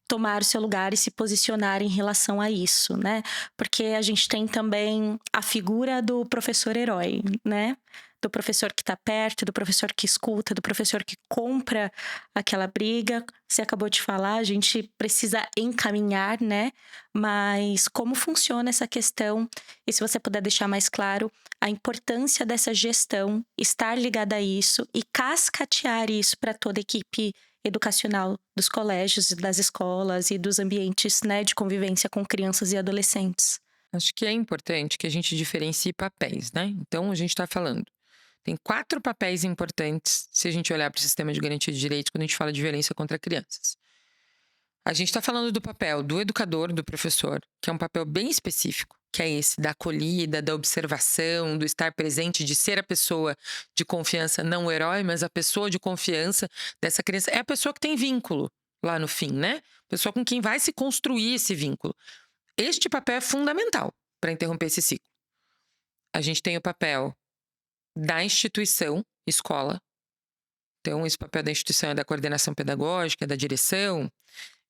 tomar o seu lugar e se posicionar em relação a isso, né? Porque a gente tem também a figura do professor herói, né? Do professor que está perto, do professor que escuta, do professor que compra aquela briga. Você acabou de falar, a gente precisa encaminhar, né? Mas como funciona essa questão? E se você puder deixar mais claro a importância dessa gestão, estar ligada a isso e cascatear isso para toda a equipe educacional dos colégios, das escolas e dos ambientes, né, de convivência com crianças e adolescentes. Acho que é importante que a gente diferencie papéis, né? Então, a gente está falando. Tem 4 papéis importantes se a gente olhar para o sistema de garantia de direitos quando a gente fala de violência contra crianças. A gente está falando do papel do educador, do professor, que é um papel bem específico, que é esse da acolhida, da observação, do estar presente, de ser a pessoa de confiança, não o herói, mas a pessoa de confiança dessa criança. É a pessoa que tem vínculo lá no fim, né? A pessoa com quem vai se construir esse vínculo. Este papel é fundamental para interromper esse ciclo. A gente tem o papel da instituição, escola. Então, esse papel da instituição é da coordenação pedagógica, é da direção.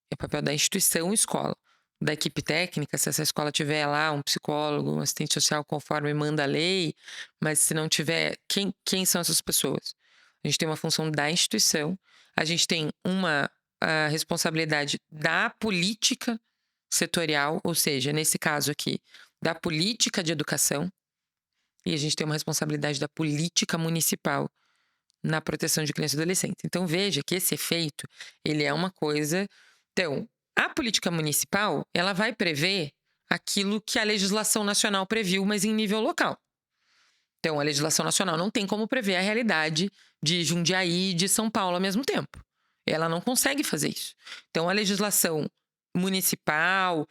É o papel da instituição, escola. Da equipe técnica, se essa escola tiver lá um psicólogo, um assistente social conforme manda a lei, mas se não tiver, quem são essas pessoas? A gente tem uma função da instituição, a gente tem a responsabilidade da política setorial, ou seja, nesse caso aqui, da política de educação, e a gente tem uma responsabilidade da política municipal na proteção de crianças e adolescentes. Então, veja que esse efeito, ele é uma coisa... Então, a política municipal, ela vai prever aquilo que a legislação nacional previu, mas em nível local. Então, a legislação nacional não tem como prever a realidade de Jundiaí e de São Paulo ao mesmo tempo. Ela não consegue fazer isso. Então, a legislação municipal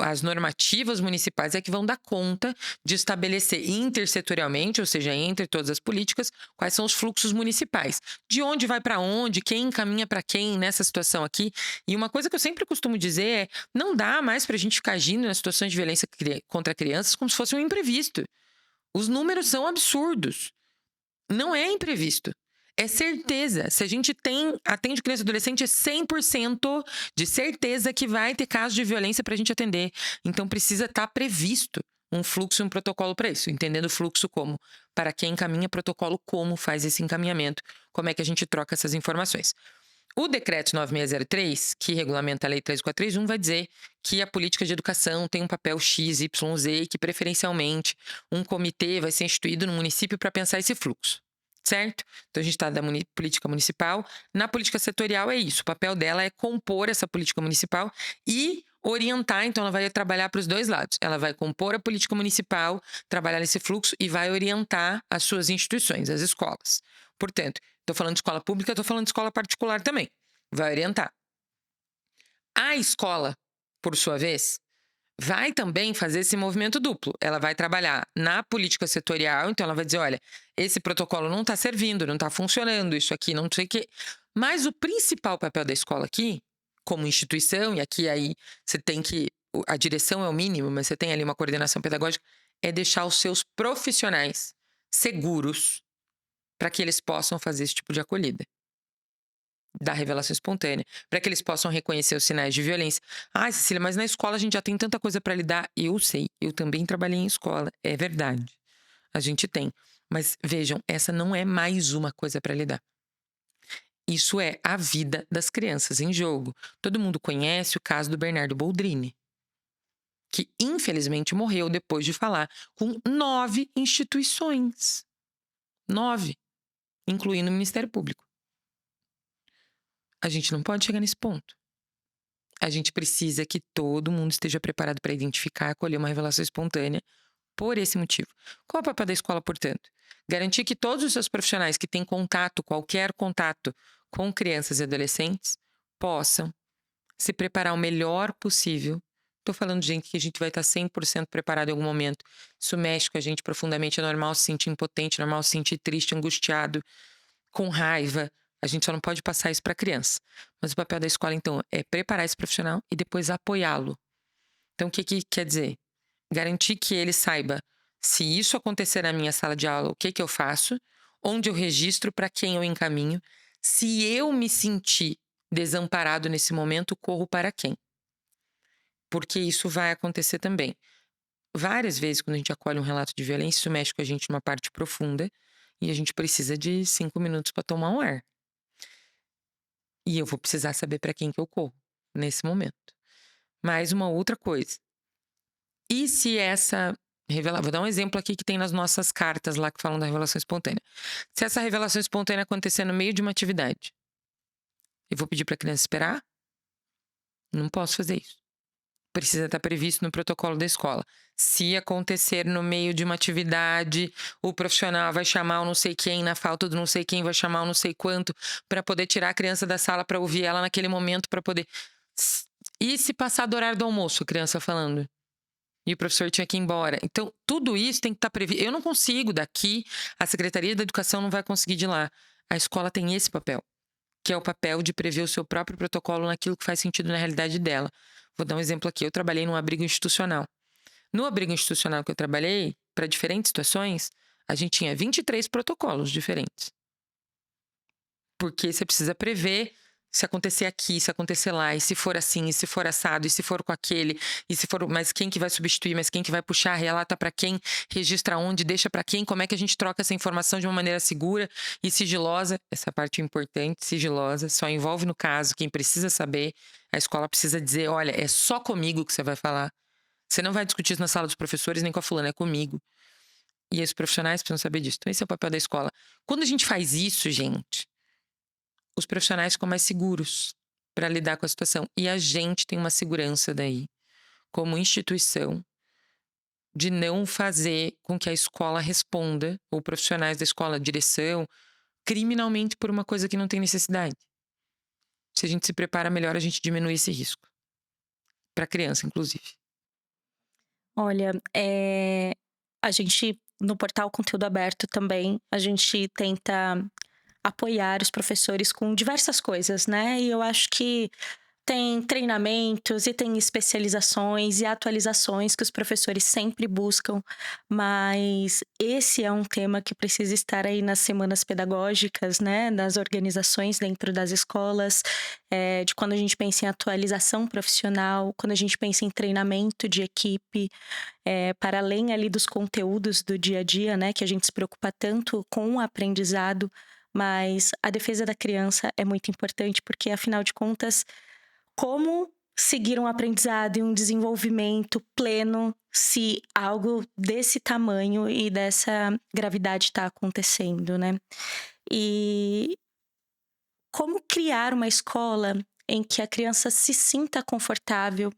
As normativas municipais é que vão dar conta de estabelecer intersetorialmente, ou seja, entre todas as políticas, quais são os fluxos municipais. De onde vai para onde, quem encaminha para quem nessa situação aqui. E uma coisa que eu sempre costumo dizer é: não dá mais para a gente ficar agindo nas situações de violência contra crianças como se fosse um imprevisto. Os números são absurdos. Não é imprevisto. É certeza. Se a gente atende criança e adolescente, é 100% de certeza que vai ter caso de violência para a gente atender. Então, precisa estar previsto um fluxo e um protocolo para isso. Entendendo o fluxo como para quem encaminha, protocolo como faz esse encaminhamento, como é que a gente troca essas informações. O decreto 9603, que regulamenta a lei 3431, vai dizer que a política de educação tem um papel X, Y, Z e que, preferencialmente, um comitê vai ser instituído no município para pensar esse fluxo. Certo? Então, a gente está da política municipal. Na política setorial é isso. O papel dela é compor essa política municipal e orientar. Então, ela vai trabalhar para os dois lados. Ela vai compor a política municipal, trabalhar nesse fluxo e vai orientar as suas instituições, as escolas. Portanto, estou falando de escola pública, estou falando de escola particular também. Vai orientar. A escola, por sua vez, vai também fazer esse movimento duplo. Ela vai trabalhar na política setorial, então ela vai dizer: olha, esse protocolo não está servindo, não está funcionando, isso aqui não sei o quê. Mas o principal papel da escola aqui, como instituição, e aqui aí você tem que... a direção é o mínimo, mas você tem ali uma coordenação pedagógica, é deixar os seus profissionais seguros para que eles possam fazer esse tipo de acolhida da revelação espontânea, para que eles possam reconhecer os sinais de violência. Ah, Cecília, mas na escola a gente já tem tanta coisa para lidar. Eu sei, eu também trabalhei em escola, é verdade. A gente tem. Mas vejam, essa não é mais uma coisa para lidar. Isso é a vida das crianças em jogo. Todo mundo conhece o caso do Bernardo Boldrini, que infelizmente morreu depois de falar com 9 instituições. 9, incluindo o Ministério Público. A gente não pode chegar nesse ponto. A gente precisa que todo mundo esteja preparado para identificar e acolher uma revelação espontânea por esse motivo. Qual é o papel da escola, portanto? Garantir que todos os seus profissionais que têm contato, qualquer contato com crianças e adolescentes, possam se preparar o melhor possível. Estou falando de gente que a gente vai estar 100% preparado em algum momento. Isso mexe com a gente profundamente. É normal se sentir impotente, é normal se sentir triste, angustiado, com raiva. A gente só não pode passar isso para a criança. Mas o papel da escola, então, é preparar esse profissional e depois apoiá-lo. Então, o que quer dizer? Garantir que ele saiba, se isso acontecer na minha sala de aula, o que eu faço, onde eu registro, para quem eu encaminho. Se eu me sentir desamparado nesse momento, corro para quem? Porque isso vai acontecer também. Várias vezes, quando a gente acolhe um relato de violência, isso mexe com a gente numa parte profunda e a gente precisa de 5 minutos para tomar um ar. E eu vou precisar saber para quem que eu corro nesse momento. Mais uma outra coisa. E se essa revelação... Vou dar um exemplo aqui que tem nas nossas cartas lá que falam da revelação espontânea. Se essa revelação espontânea acontecer no meio de uma atividade, eu vou pedir para a criança esperar? Não posso fazer isso. Precisa estar previsto no protocolo da escola. Se acontecer no meio de uma atividade, o profissional vai chamar o não sei quem, na falta do não sei quem, vai chamar o não sei quanto, para poder tirar a criança da sala, para ouvir ela naquele momento, para poder... E se passar do horário do almoço, a criança falando? E o professor tinha que ir embora. Então, tudo isso tem que estar previsto. Eu não consigo daqui, a Secretaria da Educação não vai conseguir de lá. A escola tem esse papel, que é o papel de prever o seu próprio protocolo naquilo que faz sentido na realidade dela. Vou dar um exemplo aqui. Eu trabalhei num abrigo institucional. No abrigo institucional que eu trabalhei, para diferentes situações, a gente tinha 23 protocolos diferentes. Porque você precisa prever se acontecer aqui, se acontecer lá, e se for assim, e se for assado, e se for com aquele, e se for... Mas quem que vai substituir, mas quem que vai puxar, relata para quem, registra onde, deixa para quem, como é que a gente troca essa informação de uma maneira segura e sigilosa. Essa parte importante, sigilosa, só envolve no caso quem precisa saber. A escola precisa dizer: olha, é só comigo que você vai falar. Você não vai discutir isso na sala dos professores nem com a fulana, é comigo. E esses profissionais precisam saber disso. Então esse é o papel da escola. Quando a gente faz isso, gente, os profissionais ficam mais seguros para lidar com a situação. E a gente tem uma segurança daí, como instituição, de não fazer com que a escola responda, ou profissionais da escola, direção, criminalmente por uma coisa que não tem necessidade. Se a gente se prepara melhor, a gente diminui esse risco. Para a criança, inclusive. Olha, a gente no portal Conteúdo Aberto também, a gente tenta apoiar os professores com diversas coisas, né, e eu acho que tem treinamentos e tem especializações e atualizações que os professores sempre buscam, mas esse é um tema que precisa estar aí nas semanas pedagógicas, né, das organizações dentro das escolas, de quando a gente pensa em atualização profissional, quando a gente pensa em treinamento de equipe, para além ali dos conteúdos do dia a dia, né, que a gente se preocupa tanto com o aprendizado, mas a defesa da criança é muito importante, porque afinal de contas como seguir um aprendizado e um desenvolvimento pleno se algo desse tamanho e dessa gravidade está acontecendo, né? E como criar uma escola em que a criança se sinta confortável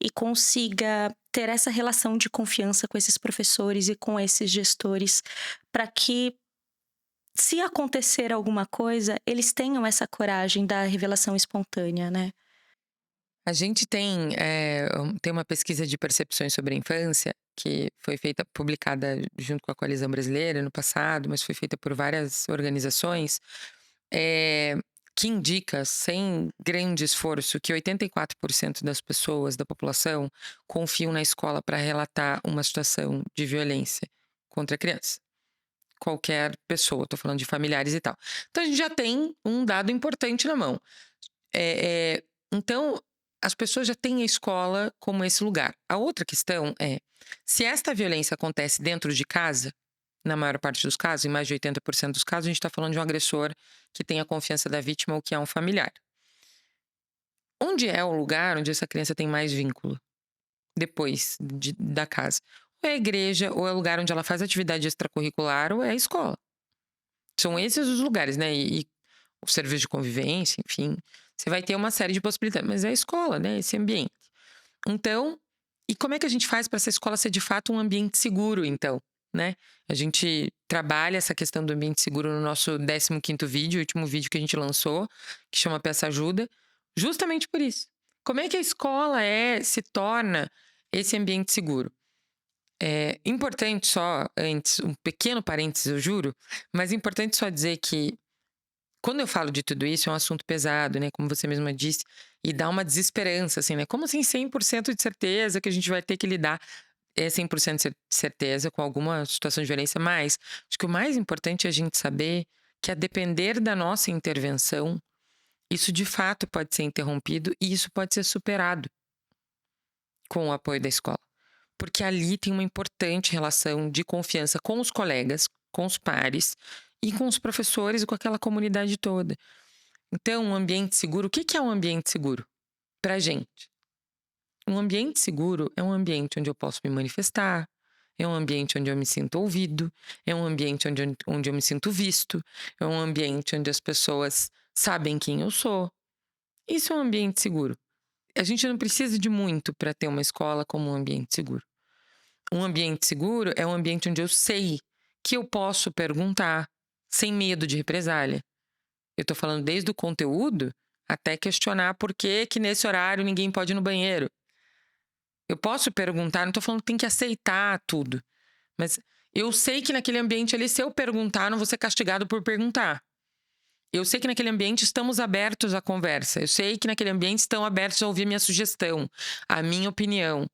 e consiga ter essa relação de confiança com esses professores e com esses gestores, para que, se acontecer alguma coisa, eles tenham essa coragem da revelação espontânea, né? A gente tem uma pesquisa de percepções sobre a infância que foi feita, publicada junto com a Coalizão Brasileira no passado, mas foi feita por várias organizações, eh, que indica, sem grande esforço, que 84% das pessoas, da população, confiam na escola para relatar uma situação de violência contra a criança. Qualquer pessoa, estou falando de familiares e tal. Então a gente já tem um dado importante na mão. Então, as pessoas já têm a escola como esse lugar. A outra questão é, se esta violência acontece dentro de casa, na maior parte dos casos, em mais de 80% dos casos, a gente está falando de um agressor que tem a confiança da vítima ou que é um familiar. Onde é o lugar onde essa criança tem mais vínculo depois da casa? Ou é a igreja, ou é o lugar onde ela faz atividade extracurricular, ou é a escola. São esses os lugares, né? E o serviço de convivência, enfim. Você vai ter uma série de possibilidades, mas é a escola, né? Esse ambiente. Então, e como é que a gente faz para essa escola ser de fato um ambiente seguro, então, né? A gente trabalha essa questão do ambiente seguro no nosso 15º vídeo, o último vídeo que a gente lançou, que chama Peça Ajuda, justamente por isso. Como é que a escola se torna esse ambiente seguro? É importante só, antes, um pequeno parênteses, eu juro, mas é importante só dizer que quando eu falo de tudo isso, é um assunto pesado, né? Como você mesma disse, e dá uma desesperança, assim, né? Como assim 100% de certeza que a gente vai ter que lidar? É 100% de certeza com alguma situação de violência, mas acho que o mais importante é a gente saber que, a depender da nossa intervenção, isso de fato pode ser interrompido e isso pode ser superado com o apoio da escola. Porque ali tem uma importante relação de confiança com os colegas, com os pares e com os professores e com aquela comunidade toda. Então, um ambiente seguro, o que é um ambiente seguro para a gente? Um ambiente seguro é um ambiente onde eu posso me manifestar, é um ambiente onde eu me sinto ouvido, é um ambiente onde eu me sinto visto, é um ambiente onde as pessoas sabem quem eu sou. Isso é um ambiente seguro. A gente não precisa de muito para ter uma escola como um ambiente seguro. Um ambiente seguro é um ambiente onde eu sei que eu posso perguntar sem medo de represália. Eu tô falando desde o conteúdo até questionar por que nesse horário ninguém pode ir no banheiro. Eu posso perguntar, não tô falando que tem que aceitar tudo. Mas eu sei que naquele ambiente ali, se eu perguntar, não vou ser castigado por perguntar. Eu sei que naquele ambiente estamos abertos à conversa. Eu sei que naquele ambiente estão abertos a ouvir minha sugestão, a minha opinião,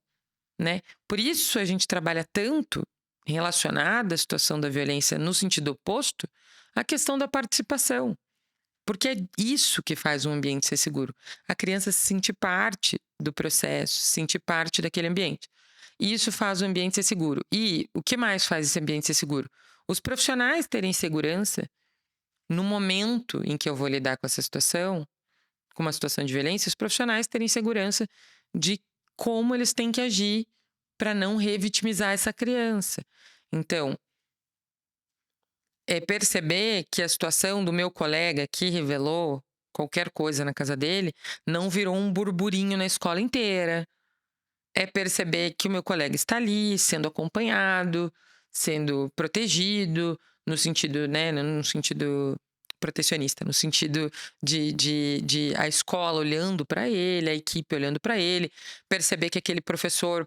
né? Por isso a gente trabalha tanto relacionada à situação da violência no sentido oposto, a questão da participação. Porque é isso que faz um ambiente ser seguro. A criança se sentir parte do processo, se sentir parte daquele ambiente. E isso faz o ambiente ser seguro. E o que mais faz esse ambiente ser seguro? Os profissionais terem segurança no momento em que eu vou lidar com essa situação, com uma situação de violência, os profissionais terem segurança de como eles têm que agir para não revitimizar essa criança. Então, é perceber que a situação do meu colega que revelou qualquer coisa na casa dele não virou um burburinho na escola inteira. É perceber que o meu colega está ali, sendo acompanhado, sendo protegido, no sentido, né, no sentido protecionista, no sentido de a escola olhando para ele, a equipe olhando para ele, perceber que aquele professor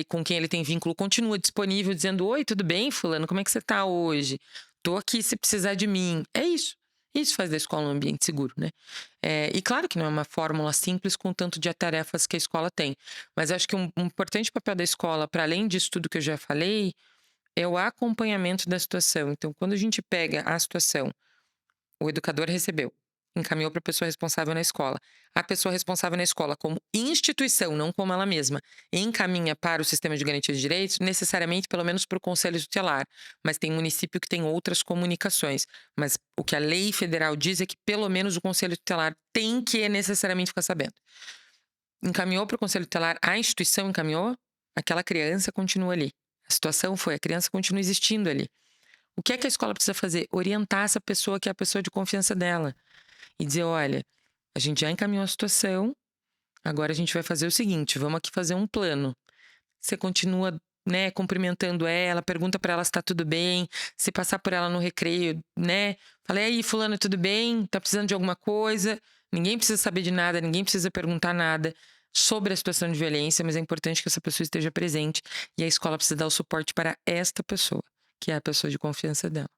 com quem ele tem vínculo continua disponível, dizendo: oi, tudo bem, fulano, como é que você tá hoje? Tô aqui se precisar de mim. É isso. Isso faz da escola um ambiente seguro, né? E claro que não é uma fórmula simples com o tanto de tarefas que a escola tem. Mas acho que um importante papel da escola, para além disso tudo que eu já falei, é o acompanhamento da situação. Então, quando a gente pega a situação, o educador recebeu, encaminhou para a pessoa responsável na escola. A pessoa responsável na escola, como instituição, não como ela mesma, encaminha para o sistema de garantia de direitos, necessariamente, pelo menos para o conselho tutelar. Mas tem município que tem outras comunicações. Mas o que a lei federal diz é que, pelo menos, o conselho tutelar tem que necessariamente ficar sabendo. Encaminhou para o conselho tutelar, a instituição encaminhou, aquela criança continua ali. A situação foi, a criança continua existindo ali. O que é que a escola precisa fazer? Orientar essa pessoa que é a pessoa de confiança dela. E dizer, olha, a gente já encaminhou a situação, agora a gente vai fazer o seguinte, vamos aqui fazer um plano. Você continua, né, cumprimentando ela, pergunta para ela se tá tudo bem, se passar por ela no recreio, né? Fala, e aí, fulano, tudo bem? Tá precisando de alguma coisa? Ninguém precisa saber de nada, ninguém precisa perguntar nada sobre a situação de violência, mas é importante que essa pessoa esteja presente e a escola precisa dar o suporte para esta pessoa, que é a pessoa de confiança dela.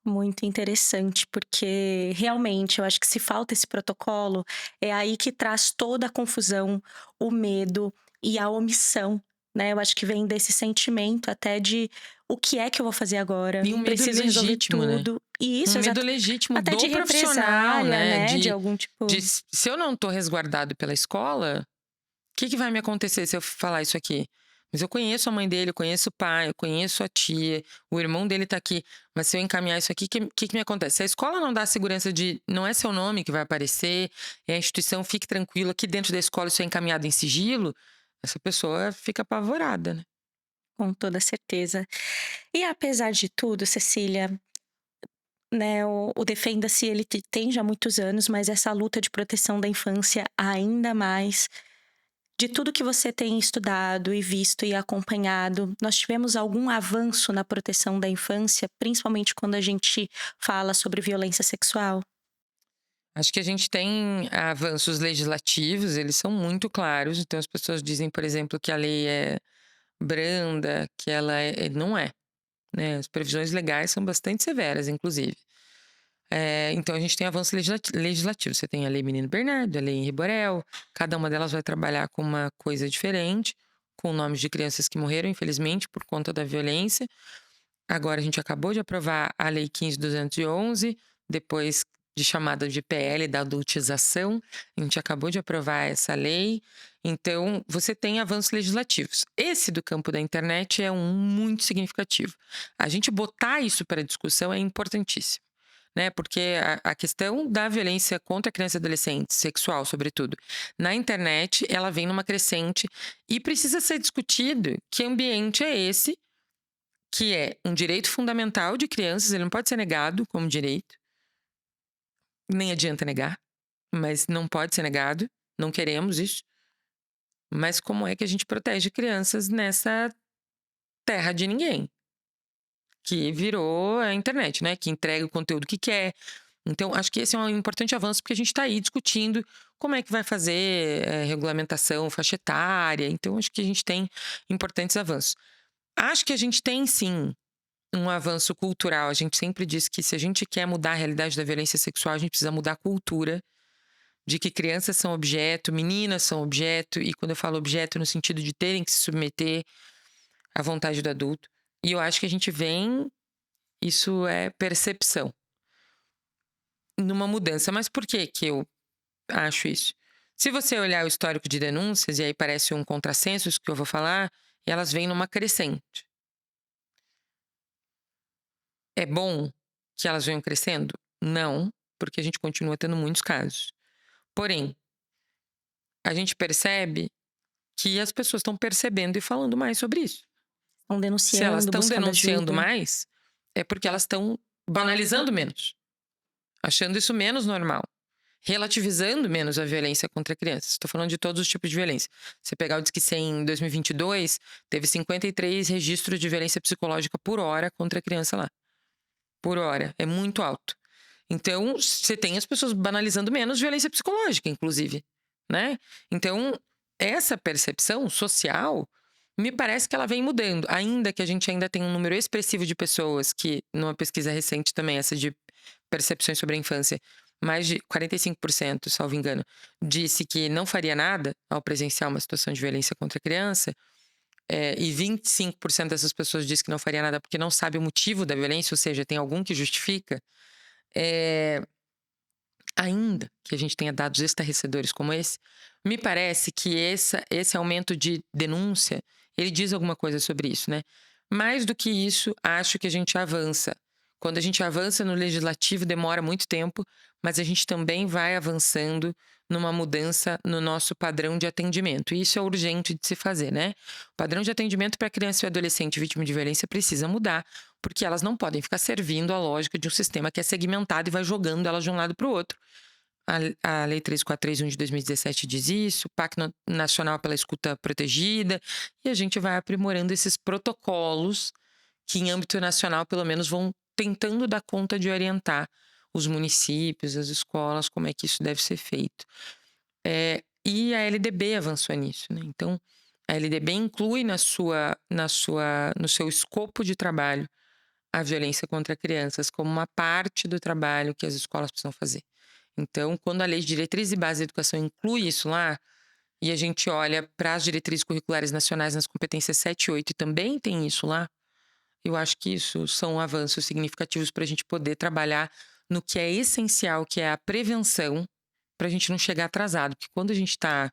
Muito interessante, porque realmente eu acho que se falta esse protocolo, é aí que traz toda a confusão, o medo e a omissão, né? Eu acho que vem desse sentimento até de o que é que eu vou fazer agora? E um medo Preciso resolver legítimo, né? tudo. E isso, Um medo legítimo até do de profissional, represália, né? De algum tipo. Se eu não tô resguardado pela escola, o que vai me acontecer se eu falar isso aqui? Mas eu conheço a mãe dele, eu conheço o pai, eu conheço a tia, o irmão dele tá aqui. Mas se eu encaminhar isso aqui, o que me acontece? Se a escola não dá a segurança de não é seu nome que vai aparecer, é a instituição, fique tranquila, aqui dentro da escola isso é encaminhado em sigilo, essa pessoa fica apavorada, né? Com toda certeza. E apesar de tudo, Cecília, né, o Defenda-se, ele tem já muitos anos, mas essa luta de proteção da infância ainda mais. De tudo que você tem estudado e visto e acompanhado, nós tivemos algum avanço na proteção da infância, principalmente quando a gente fala sobre violência sexual? Acho que a gente tem avanços legislativos, eles são muito claros. Então, as pessoas dizem, por exemplo, que a lei é branda, que ela não é, né? As previsões legais são bastante severas, inclusive. Então, a gente tem avanço legislativo. Você tem a Lei Menino Bernardo, a Lei Henri Borel. Cada uma delas vai trabalhar com uma coisa diferente, com nomes de crianças que morreram, infelizmente, por conta da violência. Agora, a gente acabou de aprovar a Lei 15.211, depois de chamada de PL da adultização. A gente acabou de aprovar essa lei. Então, você tem avanços legislativos. Esse do campo da internet é um muito significativo. A gente botar isso para discussão é importantíssimo, né? Porque a questão da violência contra a criança e adolescente, sexual, sobretudo, na internet, ela vem numa crescente e precisa ser discutido que ambiente é esse, que é um direito fundamental de crianças, ele não pode ser negado como direito, nem adianta negar, mas não pode ser negado, não queremos isso. Mas como é que a gente protege crianças nessa terra de ninguém? Que virou a internet, né? Que entrega o conteúdo que quer. Então, acho que esse é um importante avanço, porque a gente está aí discutindo como é que vai fazer regulamentação faixa etária. Então, acho que a gente tem importantes avanços. Acho que a gente tem, sim, um avanço cultural. A gente sempre diz que se a gente quer mudar a realidade da violência sexual, a gente precisa mudar a cultura de que crianças são objeto, meninas são objeto, e quando eu falo objeto no sentido de terem que se submeter à vontade do adulto. E eu acho que a gente vem, isso é percepção, numa mudança. Mas por que eu acho isso? Se você olhar o histórico de denúncias, e aí parece um contrassenso isso que eu vou falar, elas vêm numa crescente. É bom que elas venham crescendo? Não, porque a gente continua tendo muitos casos. Porém, a gente percebe que as pessoas estão percebendo e falando mais sobre isso. Estão denunciando, se elas estão buscando denunciando ajuda. mais, é porque elas estão banalizando menos, achando isso menos normal, relativizando menos a violência contra crianças. Estou falando de todos os tipos de violência. Você pegar o Disque 100 em 2022, teve 53 registros de violência psicológica por hora contra a criança lá. Por hora. É muito alto. Então, você tem as pessoas banalizando menos violência psicológica, inclusive, né? Então, essa percepção social, me parece que ela vem mudando. Ainda que a gente ainda tenha um número expressivo de pessoas que, numa pesquisa recente também, essa de percepções sobre a infância, mais de 45%, salvo engano, disse que não faria nada ao presenciar uma situação de violência contra a criança, e 25% dessas pessoas disse que não faria nada porque não sabe o motivo da violência, ou seja, tem algum que justifica. Ainda que a gente tenha dados estarrecedores como esse, me parece que esse aumento de denúncia, ele diz alguma coisa sobre isso, né? Mais do que isso, acho que a gente avança. Quando a gente avança no legislativo, demora muito tempo, mas a gente também vai avançando numa mudança no nosso padrão de atendimento. E isso é urgente de se fazer, né? O padrão de atendimento para criança e adolescente vítima de violência precisa mudar, porque elas não podem ficar servindo a lógica de um sistema que é segmentado e vai jogando elas de um lado para o outro. A Lei 3431 de 2017 diz isso, o Pacto Nacional pela Escuta Protegida, e a gente vai aprimorando esses protocolos que, em âmbito nacional, pelo menos, vão tentando dar conta de orientar os municípios, as escolas, como é que isso deve ser feito. E a LDB avançou nisso, né? Então, a LDB inclui no seu escopo de trabalho a violência contra crianças como uma parte do trabalho que as escolas precisam fazer. Então, quando a Lei de Diretrizes e Bases da Educação inclui isso lá, e a gente olha para as diretrizes curriculares nacionais nas competências 7 e 8 e também tem isso lá, eu acho que isso são avanços significativos para a gente poder trabalhar no que é essencial, que é a prevenção, para a gente não chegar atrasado. Porque quando a gente está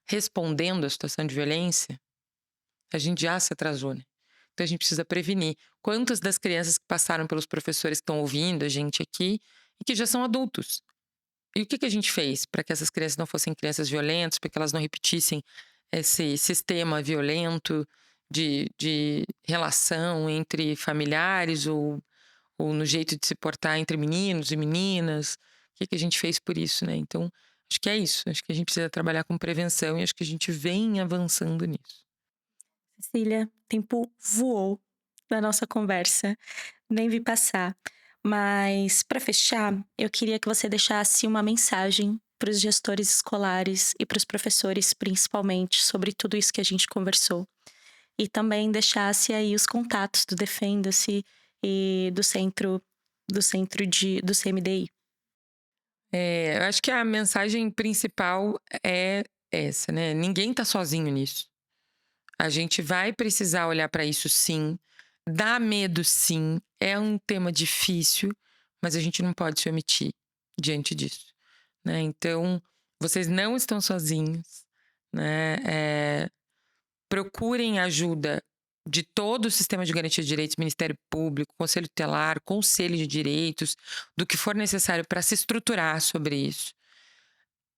respondendo à situação de violência, a gente já se atrasou, né? Então a gente precisa prevenir. Quantas das crianças que passaram pelos professores que estão ouvindo a gente aqui e que já são adultos? E o que a gente fez para que essas crianças não fossem crianças violentas, para que elas não repetissem esse sistema violento de relação entre familiares ou no jeito de se portar entre meninos e meninas? O que a gente fez por isso, né? Então, acho que é isso. Acho que a gente precisa trabalhar com prevenção e acho que a gente vem avançando nisso. Cecília, tempo voou na nossa conversa, nem vi passar. Mas, para fechar, eu queria que você deixasse uma mensagem para os gestores escolares e para os professores, principalmente, sobre tudo isso que a gente conversou. E também deixasse aí os contatos do Defenda-se e do CMDI. Eu acho que a mensagem principal é essa, né? Ninguém tá sozinho nisso. A gente vai precisar olhar para isso, sim. Dá medo, sim. É um tema difícil, mas a gente não pode se omitir diante disso, né? Então, vocês não estão sozinhos, né? Procurem ajuda de todo o sistema de garantia de direitos, Ministério Público, Conselho Tutelar, Conselho de Direitos, do que for necessário para se estruturar sobre isso.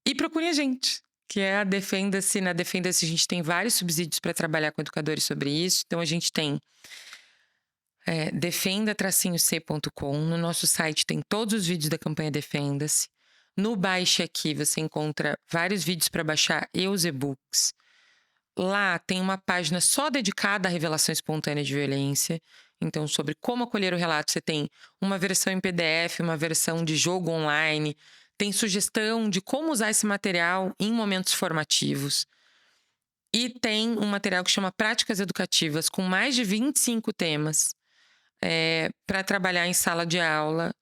E procurem a gente, que é a Defenda-se. Na Defenda-se a gente tem vários subsídios para trabalhar com educadores sobre isso. Então a gente tem defenda-c.com. No nosso site tem todos os vídeos da campanha Defenda-se. No Baixe Aqui você encontra vários vídeos para baixar e os e-books. Lá tem uma página só dedicada à revelação espontânea de violência. Então, sobre como acolher o relato, você tem uma versão em PDF, uma versão de jogo online. Tem sugestão de como usar esse material em momentos formativos. E tem um material que chama Práticas Educativas, com mais de 25 temas, para trabalhar em sala de aula,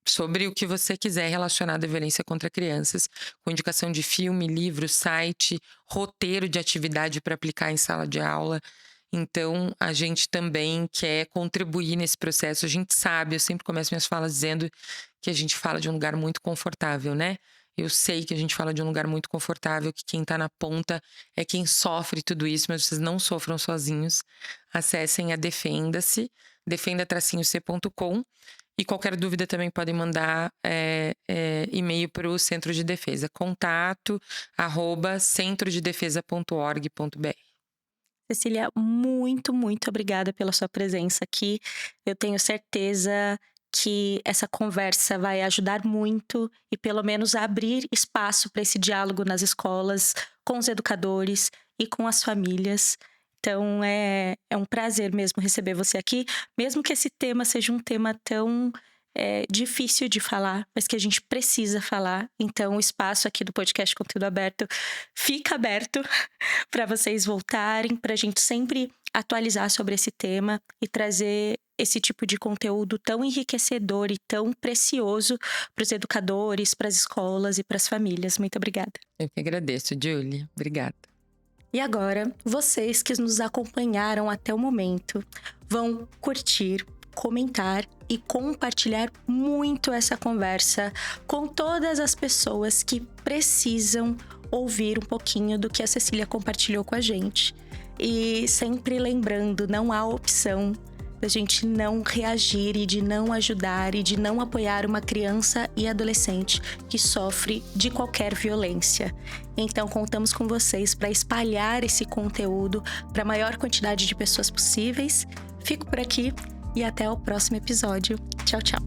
sobre o que você quiser relacionado à violência contra crianças, com indicação de filme, livro, site, roteiro de atividade para aplicar em sala de aula. Então, a gente também quer contribuir nesse processo. A gente sabe, eu sempre começo minhas falas dizendo que a gente fala de um lugar muito confortável, né? Eu sei que a gente fala de um lugar muito confortável, que quem está na ponta é quem sofre tudo isso, mas vocês não sofram sozinhos. Acessem a Defenda-se, defenda-c.com. E qualquer dúvida também podem mandar e-mail para o Centro de Defesa, contato@centrodedefesa.org.br. Cecília, muito, muito obrigada pela sua presença aqui. Eu tenho certeza que essa conversa vai ajudar muito e pelo menos abrir espaço para esse diálogo nas escolas, com os educadores e com as famílias. Então, é um prazer mesmo receber você aqui, mesmo que esse tema seja um tema tão difícil de falar, mas que a gente precisa falar. Então, o espaço aqui do podcast Conteúdo Aberto fica aberto para vocês voltarem, para a gente sempre atualizar sobre esse tema e trazer esse tipo de conteúdo tão enriquecedor e tão precioso para os educadores, para as escolas e para as famílias. Muito obrigada. Eu que agradeço, Julie. Obrigada. E agora, vocês que nos acompanharam até o momento, vão curtir, comentar e compartilhar muito essa conversa com todas as pessoas que precisam ouvir um pouquinho do que a Cecília compartilhou com a gente. E sempre lembrando, não há opção da gente não reagir e de não ajudar e de não apoiar uma criança e adolescente que sofre de qualquer violência. Então, contamos com vocês para espalhar esse conteúdo para a maior quantidade de pessoas possíveis. Fico por aqui e até o próximo episódio. Tchau, tchau.